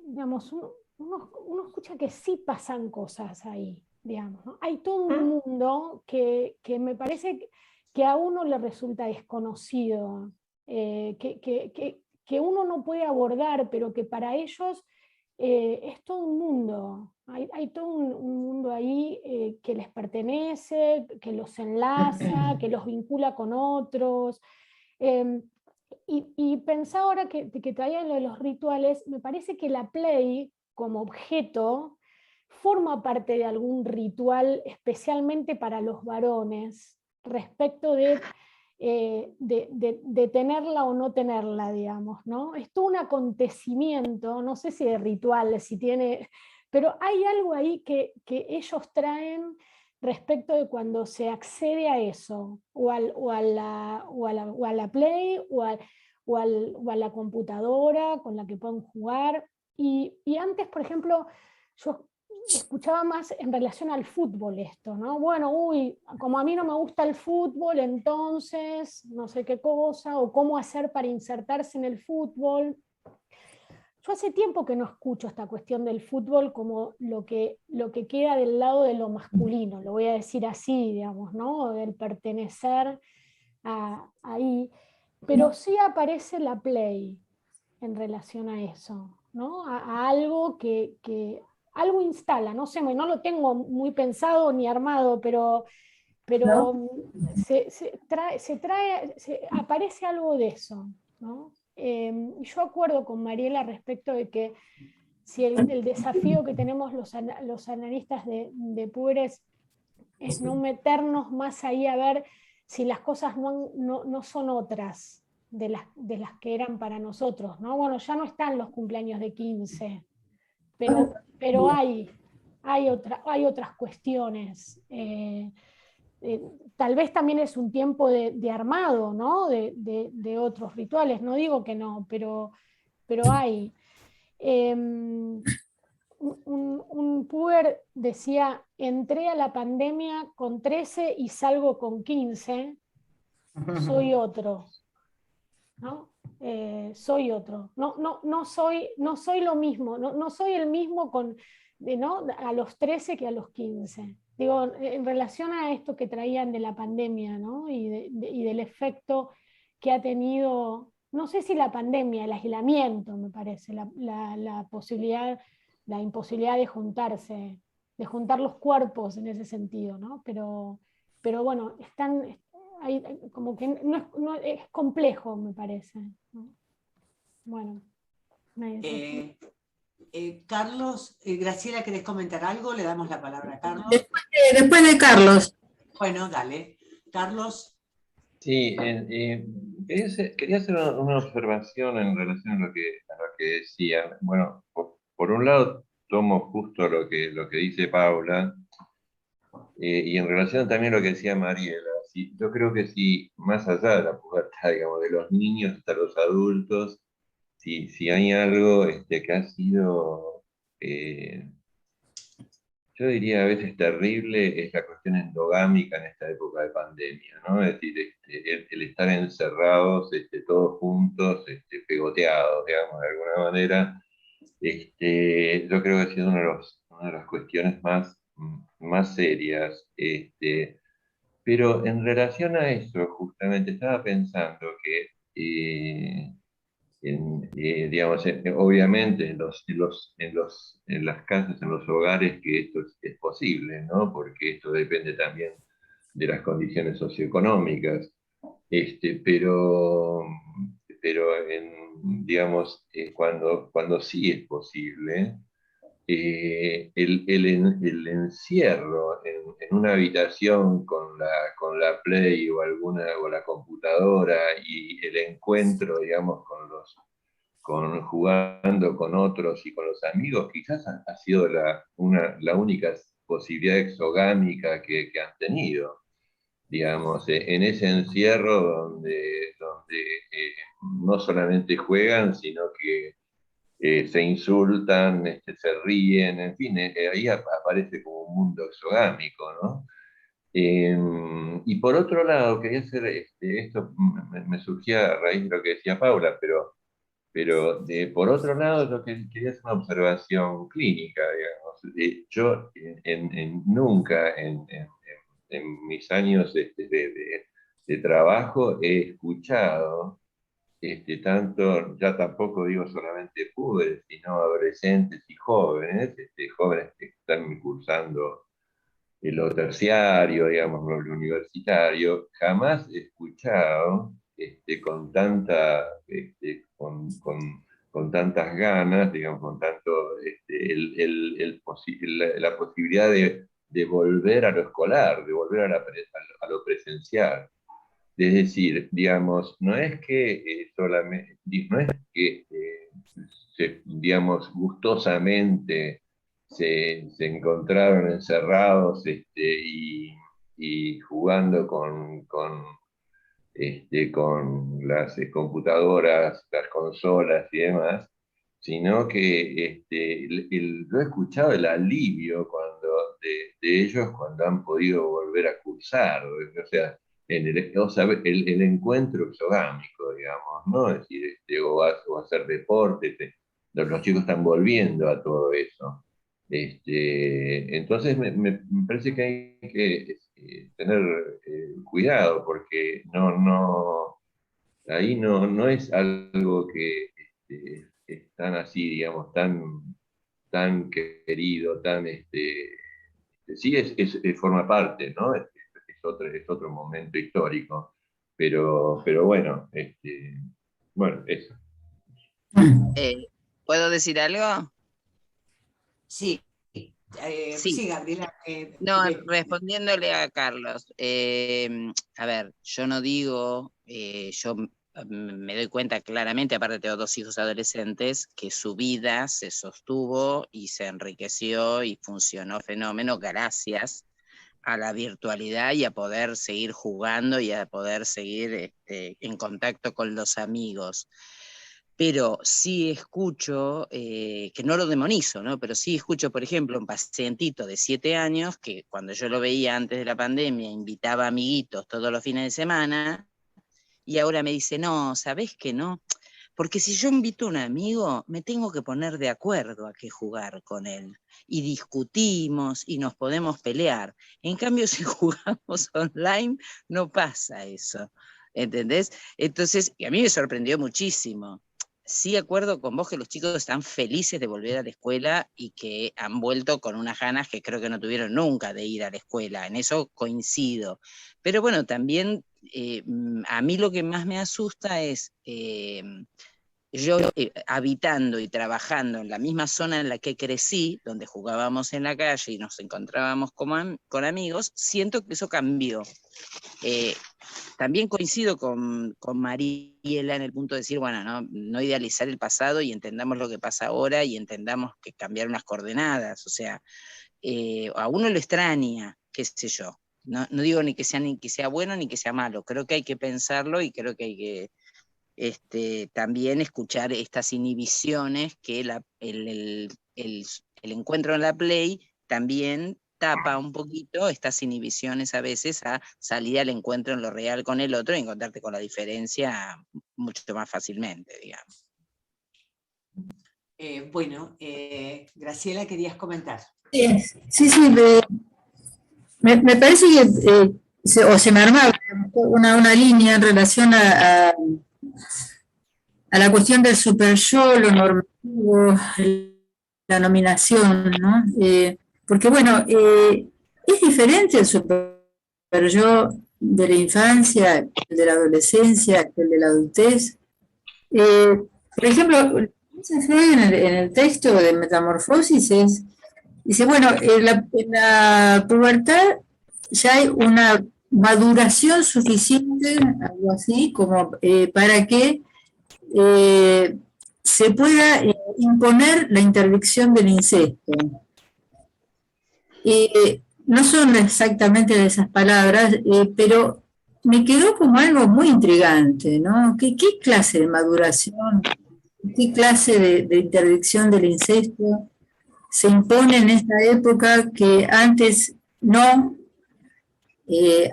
digamos, uno escucha que sí pasan cosas ahí, digamos, ¿no? Hay todo un mundo que me parece que a uno le resulta desconocido, que uno no puede abordar, pero que para ellos es todo un mundo. Hay todo un mundo ahí que les pertenece, que los enlaza, que los vincula con otros. Y pensaba ahora que traía lo de los rituales, me parece que la Play como objeto forma parte de algún ritual especialmente para los varones respecto de tenerla o no tenerla, digamos, ¿no? Es todo un acontecimiento, no sé si de rituales, si tiene, pero hay algo ahí que ellos traen respecto de cuando se accede a eso, o a la Play, o a la computadora con la que pueden jugar. Y antes, por ejemplo, yo escuchaba más en relación al fútbol esto, ¿no? Bueno, como a mí no me gusta el fútbol, entonces no sé qué cosa, o cómo hacer para insertarse en el fútbol. Yo hace tiempo que no escucho esta cuestión del fútbol como lo que queda del lado de lo masculino, lo voy a decir así, digamos, ¿no? Del pertenecer ahí. Pero sí aparece la Play en relación a eso, ¿no? A algo que algo instala, no sé, no lo tengo muy pensado ni armado, pero ¿No? aparece algo de eso, ¿no? Yo acuerdo con Mariela respecto de que si el desafío que tenemos los analistas de púberes es no meternos más ahí a ver si las cosas no son otras de las que eran para nosotros, ¿no? Bueno, ya no están los cumpleaños de 15, pero hay otras cuestiones. Tal vez también es un tiempo de armado, ¿no? de otros rituales, no digo que no, pero hay. Un puber decía, entré a la pandemia con 13 y salgo con 15, soy otro, ¿no? Soy otro, no soy lo mismo, no soy el mismo ¿no? a los 13 que a los 15. Digo, en relación a esto que traían de la pandemia, ¿no? y del efecto que ha tenido, no sé si la pandemia, el aislamiento, me parece, la posibilidad, la imposibilidad de juntarse, de juntar los cuerpos en ese sentido, ¿no? Pero bueno, como que es complejo, me parece, ¿no? Bueno. Carlos, Graciela, ¿querés comentar algo? Le damos la palabra a Carlos. Después de Carlos. Bueno, dale. Carlos. Sí, quería hacer una observación en relación a lo que decía. Bueno, por un lado tomo justo lo que dice Paula, Y en relación también a lo que decía Mariela, yo creo que si más allá de la pubertad, digamos, de los niños hasta los adultos, si hay algo que ha sido, yo diría a veces terrible, es la cuestión endogámica en esta época de pandemia, ¿no? Es decir, el estar encerrados, todos juntos, pegoteados, digamos, de alguna manera. Yo creo que ha sido una de las cuestiones más serias. Pero en relación a eso, justamente estaba pensando que, digamos, obviamente en las casas, en los hogares, que esto es posible, ¿no? Porque esto depende también de las condiciones socioeconómicas. Pero, digamos, cuando sí es posible, el encierro en una habitación con la Play o la computadora y el encuentro, digamos, jugando con otros y con los amigos, quizás ha sido la única posibilidad exogámica que han tenido, digamos, en ese encierro donde no solamente juegan, sino que se insultan, se ríen, en fin, ahí aparece como un mundo exogámico, ¿no? Y por otro lado, quería hacer, esto me surgía a raíz de lo que decía Paula, pero por otro lado, yo quería hacer una observación clínica, digamos. Yo nunca en mis años de trabajo he escuchado tanto, ya tampoco digo solamente púberes, sino adolescentes y jóvenes, jóvenes que están cursando lo terciario, digamos, lo universitario, jamás he escuchado con con tantas ganas, digamos, con tanto la posibilidad de volver a lo escolar, de volver a lo presencial. Es decir, digamos, no es que solamente, no es que digamos, gustosamente se encontraron encerrados y jugando con las computadoras, las consolas y demás, sino que yo he escuchado el alivio de ellos cuando han podido volver a cursar, o sea, el encuentro exogámico, digamos, ¿no? Es decir, o hacer deporte, los chicos están volviendo a todo eso. Entonces me parece que hay que tener cuidado, porque ahí no es algo que es tan así, digamos, tan querido, sí forma parte, ¿no? Es otro momento histórico, pero bueno, bueno, eso. ¿Puedo decir algo? Sí, Sí. sí, Gabriela. No, respondiéndole a Carlos, a ver, yo no digo, yo me doy cuenta claramente, aparte tengo 2 hijos adolescentes, que su vida se sostuvo y se enriqueció y funcionó fenómeno gracias a la virtualidad y a poder seguir jugando y a poder seguir en contacto con los amigos. Pero sí escucho, que no lo demonizo, ¿no? Pero sí escucho, por ejemplo, un pacientito de 7 años que cuando yo lo veía antes de la pandemia invitaba amiguitos todos los fines de semana y ahora me dice, no, ¿sabés qué no? Porque si yo invito a un amigo, me tengo que poner de acuerdo a qué jugar con él. Y discutimos y nos podemos pelear. En cambio, si jugamos online, no pasa eso. ¿Entendés? Entonces, y a mí me sorprendió muchísimo. Sí acuerdo con vos que los chicos están felices de volver a la escuela y que han vuelto con unas ganas que creo que no tuvieron nunca de ir a la escuela. En eso coincido. Pero bueno, también a mí lo que más me asusta es yo habitando y trabajando en la misma zona en la que crecí, donde jugábamos en la calle y nos encontrábamos con amigos, siento que eso cambió. También coincido con Mariela en el punto de decir, bueno, no idealizar el pasado y entendamos lo que pasa ahora y entendamos que cambiaron las coordenadas. O sea, a uno lo extraña, qué sé yo. No, no digo ni que sea bueno ni que sea malo, creo que hay que pensarlo y creo que hay que también escuchar estas inhibiciones que el encuentro en la Play también tapa un poquito estas inhibiciones a veces a salir al encuentro en lo real con el otro y encontrarte con la diferencia mucho más fácilmente, digamos. Bueno, Graciela, querías comentar. Sí, me parece que se me armaba una línea en relación a la cuestión del super yo, lo normativo, la nominación, ¿no? Porque bueno, es diferente el super yo de la infancia, el de la adolescencia, el de la adultez. Por ejemplo, en el texto de Metamorfosis dice, bueno, en la pubertad ya hay una maduración suficiente, algo así, como para que se pueda imponer la interdicción del incesto. No son exactamente de esas palabras, pero me quedó como algo muy intrigante, ¿no? ¿Qué clase de maduración, qué clase de interdicción del incesto se impone en esta época que antes no?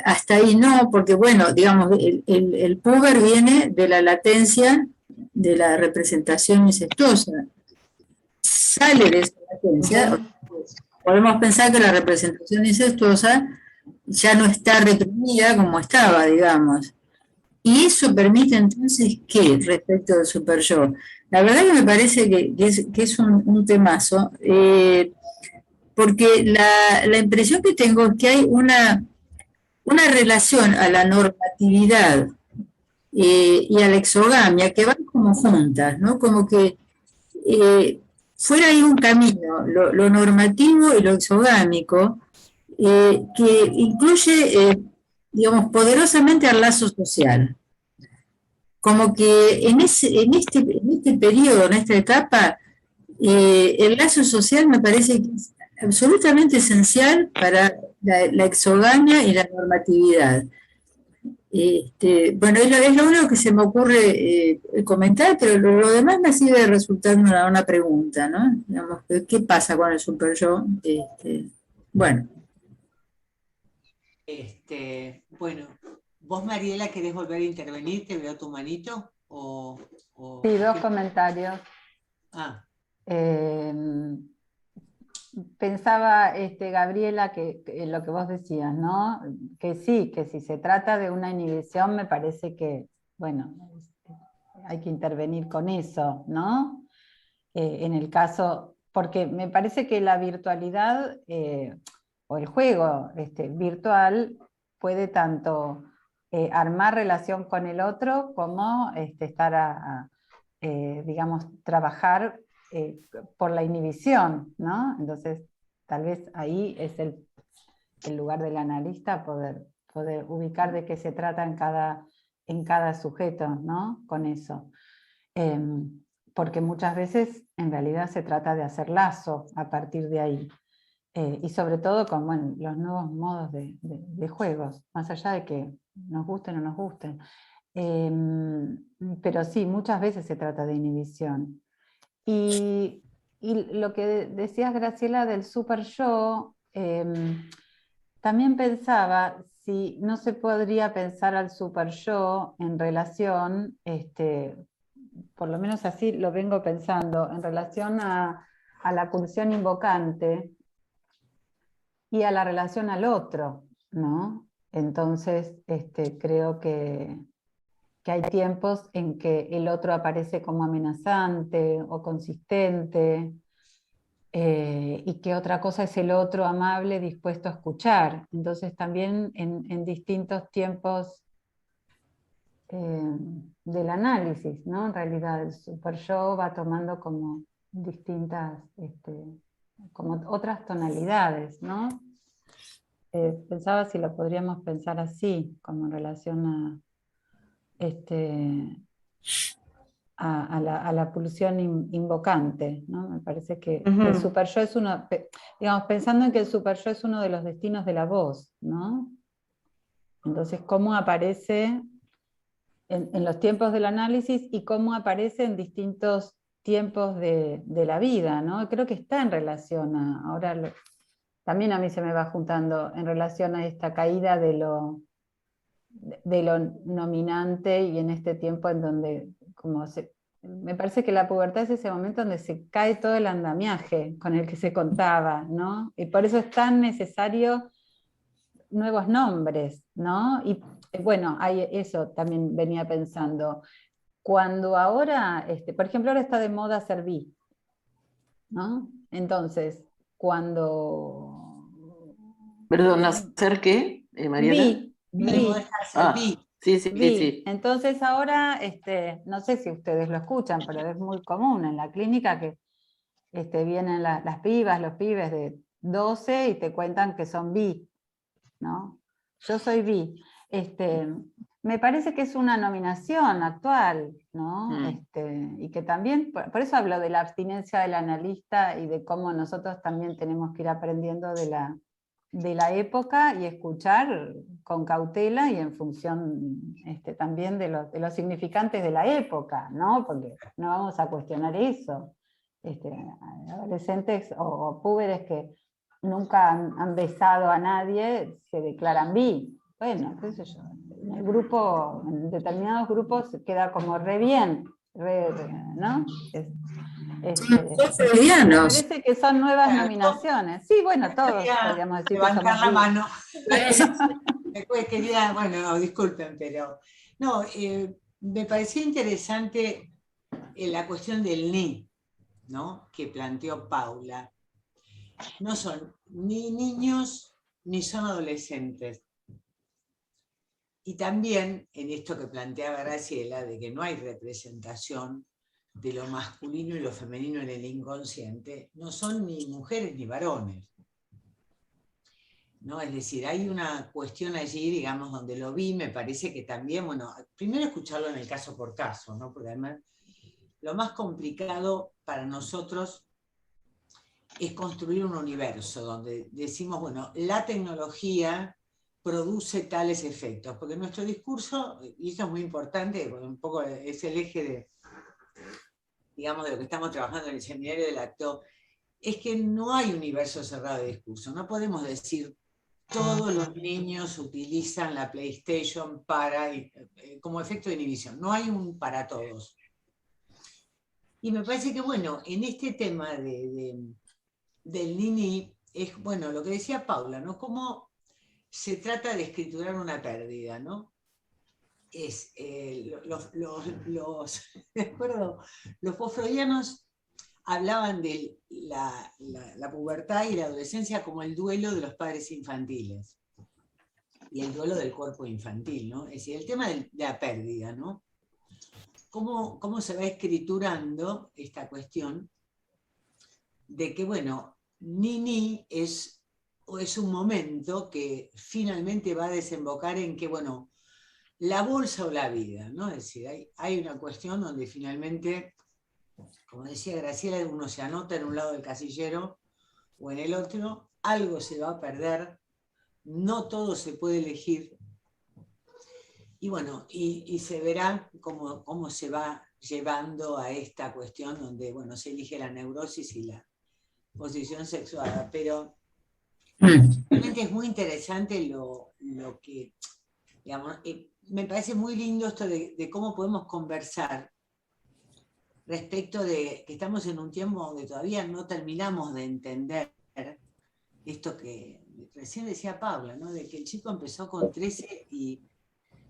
Hasta ahí no, porque bueno, digamos, el puber viene de la latencia de la representación incestuosa. Sale de esa latencia, podemos pensar que la representación incestuosa ya no está reprimida como estaba, digamos. Y eso permite entonces, ¿qué respecto del super yo? La verdad que me parece que es un temazo, porque la impresión que tengo es que hay una relación a la normatividad y a la exogamia que van como juntas, ¿no? Como que fuera ahí un camino, lo normativo y lo exogámico, que incluye, digamos, poderosamente al lazo social. Como que en este periodo, en esta etapa, el lazo social me parece que es absolutamente esencial para la exogamia y la normatividad. Bueno, es lo único que se me ocurre comentar, pero lo demás me sigue resultando una pregunta, ¿no? Digamos, ¿qué pasa con el super yo? Bueno. Bueno, vos, Mariela, ¿querés volver a intervenir? ¿Te veo tu manito? Sí, dos comentarios. Pensaba, Gabriela, que lo que vos decías, ¿no? Que sí, que si se trata de una inhibición, me parece que, bueno, hay que intervenir con eso, ¿no? En el caso, porque me parece que la virtualidad o el juego virtual puede tanto armar relación con el otro como estar digamos, trabajar por la inhibición, ¿no? Entonces, tal vez ahí es el lugar del analista poder ubicar de qué se trata en cada sujeto, ¿no? Con eso. Porque muchas veces en realidad se trata de hacer lazo a partir de ahí. Y sobre todo con los nuevos modos de juegos, más allá de que nos gusten o no nos gusten. Pero sí, muchas veces se trata de inhibición. Y lo que decías, Graciela, del super yo, también pensaba si no se podría pensar al super yo en relación, por lo menos así lo vengo pensando, en relación a la pulsión invocante y a la relación al otro, ¿no? Entonces, creo que hay tiempos en que el otro aparece como amenazante o consistente, y que otra cosa es el otro amable dispuesto a escuchar. Entonces también en distintos tiempos del análisis, ¿no? En realidad el super yo va tomando como distintas, como otras tonalidades, ¿no? Pensaba si lo podríamos pensar así, como en relación a a la pulsión invocante, ¿no? Me parece que Ujú. el superyo es uno, digamos, pensando en que el superyo es uno de los destinos de la voz, ¿no? Entonces, cómo aparece en los tiempos del análisis y cómo aparece en distintos tiempos de la vida, ¿no? Creo que está en relación también a mí se me va juntando en relación a esta caída de lo nominante, y en este tiempo en donde me parece que la pubertad es ese momento donde se cae todo el andamiaje con el que se contaba, ¿no? Y por eso es tan necesario nuevos nombres, ¿no? Y bueno, eso también venía pensando. Cuando ahora, por ejemplo, ahora está de moda ser bi, ¿no? Entonces, cuando... Perdón, ¿hacer qué, Mariana? Vi. Sí, sí, Vi. sí. Entonces ahora, no sé si ustedes lo escuchan, pero es muy común en la clínica que vienen las pibas, los pibes de 12 y te cuentan que son bi, ¿no? Yo soy bi. Me parece que es una nominación actual, ¿no? Y que también, por eso hablo de la abstinencia del analista y de cómo nosotros también tenemos que ir aprendiendo de la época y escuchar con cautela y en función también de los significantes de la época, ¿no? Porque no vamos a cuestionar eso. Adolescentes o púberes que nunca han besado a nadie se declaran bi. Bueno, qué sé yo, en determinados grupos queda como re bien, ¿no? Son freudianos. Me parece que son nuevas nominaciones. Sí, bueno, todos podríamos decir que somos levantar la bi. mano. Después quería, bueno, no, disculpen, pero no, me parecía interesante la cuestión del ni, ¿no? Que planteó Paula. No son ni niños ni son adolescentes. Y también en esto que planteaba Graciela, de que no hay representación de lo masculino y lo femenino en el inconsciente, no son ni mujeres ni varones, ¿no? Es decir, hay una cuestión allí, digamos, donde lo vi, me parece que también, bueno, primero escucharlo en el caso por caso, ¿no? Porque además lo más complicado para nosotros es construir un universo donde decimos, bueno, la tecnología produce tales efectos, porque nuestro discurso, y esto es muy importante, porque un poco es el eje de, digamos, de lo que estamos trabajando en el seminario del acto, es que no hay universo cerrado de discurso. No podemos decir todos los niños utilizan la PlayStation como efecto de inhibición. No hay un para todos. Y me parece que, bueno, en este tema del Nini, es, bueno, lo que decía Paula, ¿no? Cómo se trata de escriturar una pérdida, ¿no? Es, de acuerdo, los postfreudianos hablaban de la pubertad y la adolescencia como el duelo de los padres infantiles y el duelo del cuerpo infantil, ¿no? Es decir, el tema de la pérdida, ¿no? ¿Cómo se va escriturando esta cuestión de que, bueno, Nini es un momento que finalmente va a desembocar en que, bueno, la bolsa o la vida, ¿no? Es decir, hay una cuestión donde finalmente, como decía Graciela, uno se anota en un lado del casillero o en el otro, algo se va a perder, no todo se puede elegir. Y bueno, y se verá cómo se va llevando a esta cuestión donde, bueno, se elige la neurosis y la posición sexual, pero realmente es muy interesante lo que, digamos, me parece muy lindo esto de cómo podemos conversar respecto de que estamos en un tiempo donde todavía no terminamos de entender esto que recién decía Paula, ¿no? De que el chico empezó con 13 y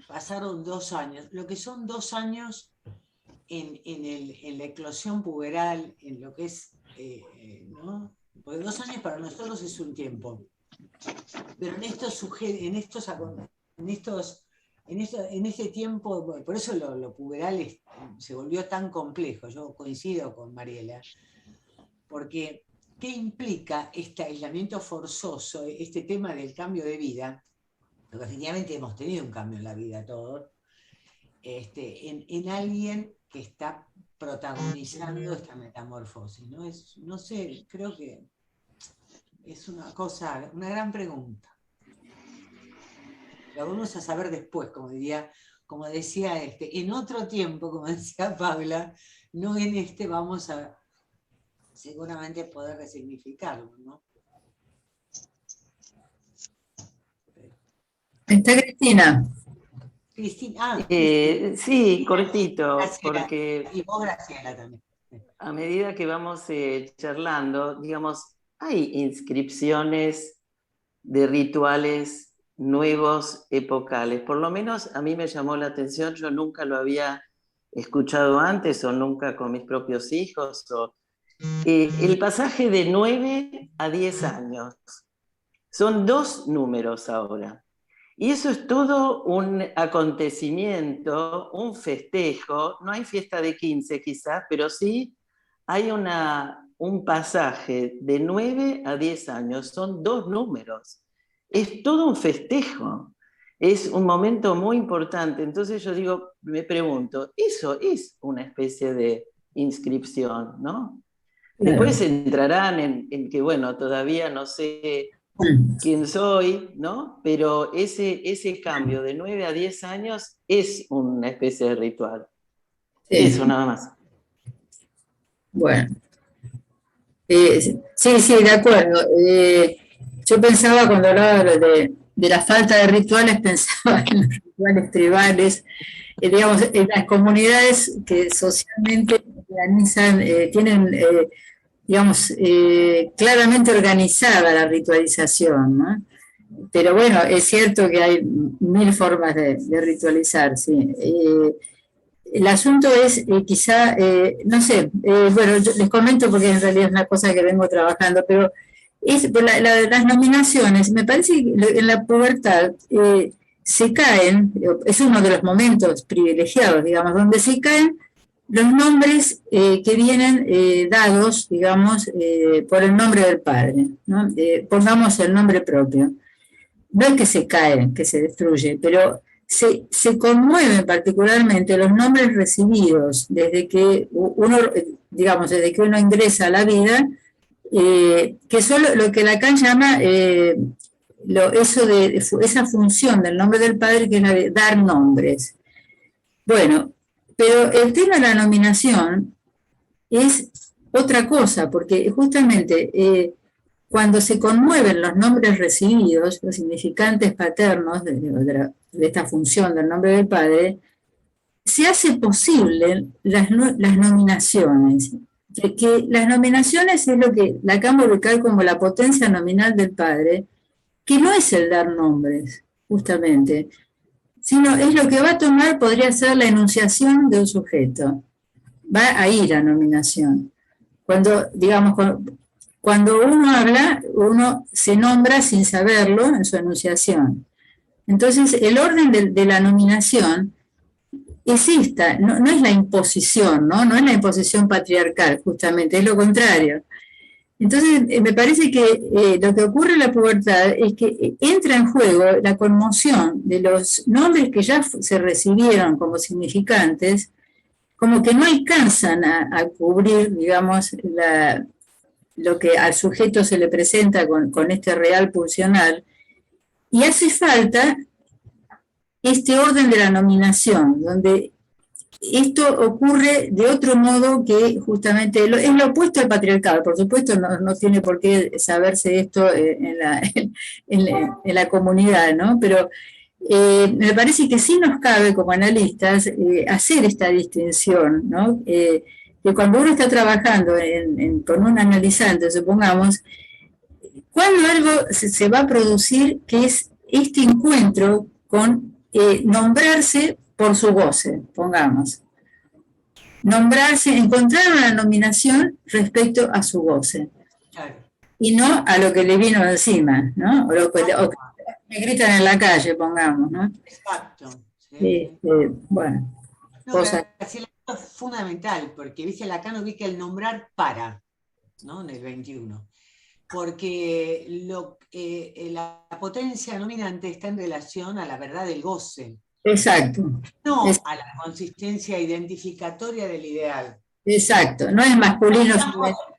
pasaron 2 años, lo que son 2 años en la eclosión puberal, en lo que es, ¿no? Porque 2 años para nosotros es un tiempo, pero en este tiempo, bueno, por eso lo puberal se volvió tan complejo. Yo coincido con Mariela, porque ¿qué implica este aislamiento forzoso, este tema del cambio de vida? Porque efectivamente hemos tenido un cambio en la vida todos, en alguien que está protagonizando esta metamorfosis, ¿no? No sé, creo que es una cosa, una gran pregunta. Lo vamos a saber después, como decía en otro tiempo, como decía Paula, no en este vamos a seguramente poder resignificarlo, ¿no? Está Cristina. Cristina, sí, cortito, Graciela, porque y vos, Graciela, también. a medida que vamos charlando, digamos, hay inscripciones de rituales nuevos, epocales. Por lo menos a mí me llamó la atención, yo nunca lo había escuchado antes o nunca con mis propios hijos. El pasaje de 9 a 10 años. Son 2 números ahora. Y eso es todo un acontecimiento, un festejo. No hay fiesta de 15 quizás, pero sí hay un pasaje de 9 a 10 años. Son 2 números. Es todo un festejo. Es un momento muy importante. Entonces yo digo, me pregunto, eso es una especie de inscripción, ¿no? Después entrarán en que, bueno, todavía no sé quién soy, ¿no? Pero ese cambio de 9 a 10 años es una especie de ritual. Sí. Eso nada más. Bueno. Sí, de acuerdo. Yo pensaba cuando hablaba de la falta de rituales, pensaba en los rituales tribales, digamos, en las comunidades que socialmente organizan, tienen, digamos, claramente organizada la ritualización, ¿no? Pero bueno, es cierto que hay 1000 formas de ritualizar, sí. El asunto es quizá, no sé, bueno, yo les comento porque en realidad es una cosa que vengo trabajando, pero las nominaciones, me parece que en la pubertad se caen, es uno de los momentos privilegiados, digamos, donde se caen los nombres que vienen dados, digamos, por el nombre del padre, ¿no? Pongamos el nombre propio. No es que se caen, que se destruye, pero se conmueven particularmente los nombres recibidos desde que uno, digamos, desde que uno ingresa a la vida, que son lo que Lacan llama esa función del nombre del padre, que es la de dar nombres. Bueno, pero el tema de la nominación es otra cosa, porque justamente cuando se conmueven los nombres recibidos, los significantes paternos de esta función del nombre del padre, se hace posible las nominaciones. Que las nominaciones es lo que Lacan va a ubicar como la potencia nominal del padre, que no es el dar nombres, justamente, sino es lo que va a tomar, podría ser la enunciación de un sujeto. Va a ir a nominación. Cuando, digamos, cuando uno habla, uno se nombra sin saberlo en su enunciación. Entonces, el orden de la nominación es esta, no es la imposición, no es la imposición patriarcal, justamente, es lo contrario. Entonces, me parece que lo que ocurre en la pubertad es que entra en juego la conmoción de los nombres que ya se recibieron como significantes, como que no alcanzan a cubrir, digamos, lo que al sujeto se le presenta con este real pulsional, y hace falta este orden de la nominación, donde esto ocurre de otro modo que justamente es lo opuesto al patriarcado. Por supuesto, no tiene por qué saberse esto en la comunidad, ¿no? Pero me parece que sí nos cabe como analistas hacer esta distinción, ¿no? Que cuando uno está trabajando con un analizante, supongamos, cuando algo se va a producir, que es este encuentro con nombrarse por su goce, pongamos. Nombrarse, encontrar una nominación respecto a su goce. Claro. Y no a lo que le vino encima, ¿no? O lo que me gritan en la calle, pongamos, ¿no? Exacto. Sí. Bueno. No, cosa... es fundamental, porque dice Lacan ubica el nombrar para, ¿no? En el 21. Porque la potencia nominante está en relación a la verdad del goce. Exacto, no a la consistencia identificatoria del ideal. exacto. No es masculino.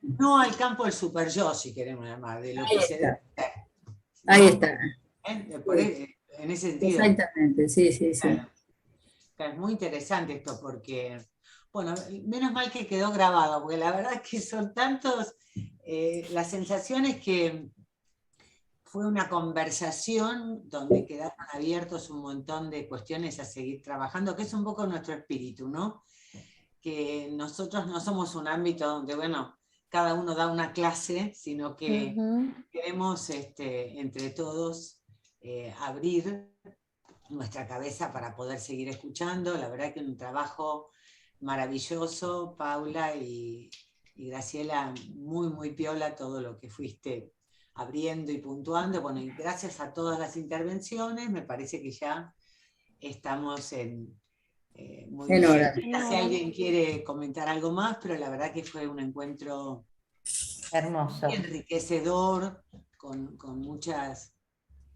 No al campo del super yo, si queremos llamar, de lo que se debe ser. Ahí está. En ese sentido. Exactamente, sí, sí, sí. Claro, es muy interesante esto porque, bueno, menos mal que quedó grabado, porque la verdad es que son tantos, las sensaciones que fue una conversación donde quedaron abiertos un montón de cuestiones a seguir trabajando, que es un poco nuestro espíritu, ¿no? Que nosotros no somos un ámbito donde, bueno, cada uno da una clase, sino que queremos entre todos abrir nuestra cabeza para poder seguir escuchando. La verdad que un trabajo maravilloso, Paula y Graciela, muy, muy piola todo lo que fuiste abriendo y puntuando. Bueno, y gracias a todas las intervenciones, me parece que ya estamos muy bien. hora. Si alguien quiere comentar algo más, pero la verdad que fue un encuentro hermoso, enriquecedor, con muchas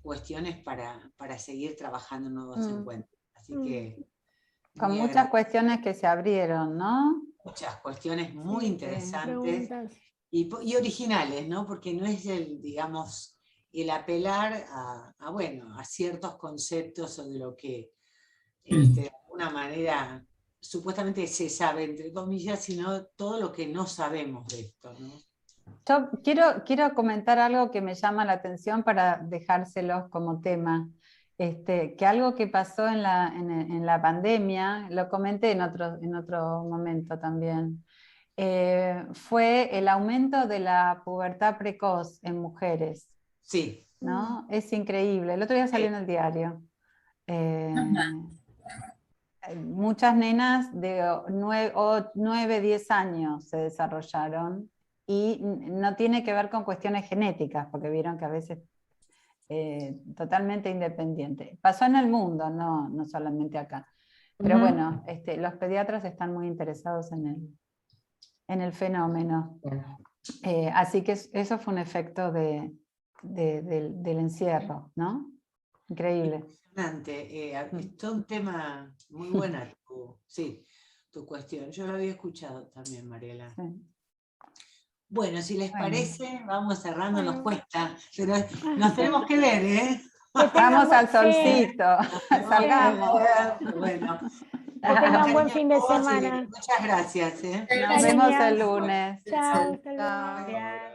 cuestiones para seguir trabajando en nuevos encuentros. Así que... Con muchas cuestiones que se abrieron, ¿no? Muchas cuestiones muy interesantes y originales, ¿no? Porque no es digamos, el apelar a ciertos conceptos o de lo que de alguna manera supuestamente se sabe, entre comillas, sino todo lo que no sabemos de esto, ¿no? Yo quiero comentar algo que me llama la atención para dejárselos como tema. Que algo que pasó en la pandemia, lo comenté en otro momento también, fue el aumento de la pubertad precoz en mujeres. Sí. ¿No? Es increíble. El otro día salió en el diario. Muchas nenas de 9, 10 años se desarrollaron y no tiene que ver con cuestiones genéticas, porque vieron que a veces totalmente independiente. Pasó en el mundo, no solamente acá. Pero bueno, los pediatras están muy interesados en el fenómeno. Así que eso fue un efecto del encierro, ¿no? Increíble. Impresionante. Es todo un tema muy buena tu cuestión. Yo lo había escuchado también, Mariela. Sí. Bueno, si les parece, vamos cerrando, nos cuesta, pero nos tenemos que ver, ¿eh? Vamos al solcito, salgamos. Bueno, que tengan un buen fin de semana. Muchas gracias. Nos vemos el lunes. Chao, hasta luego.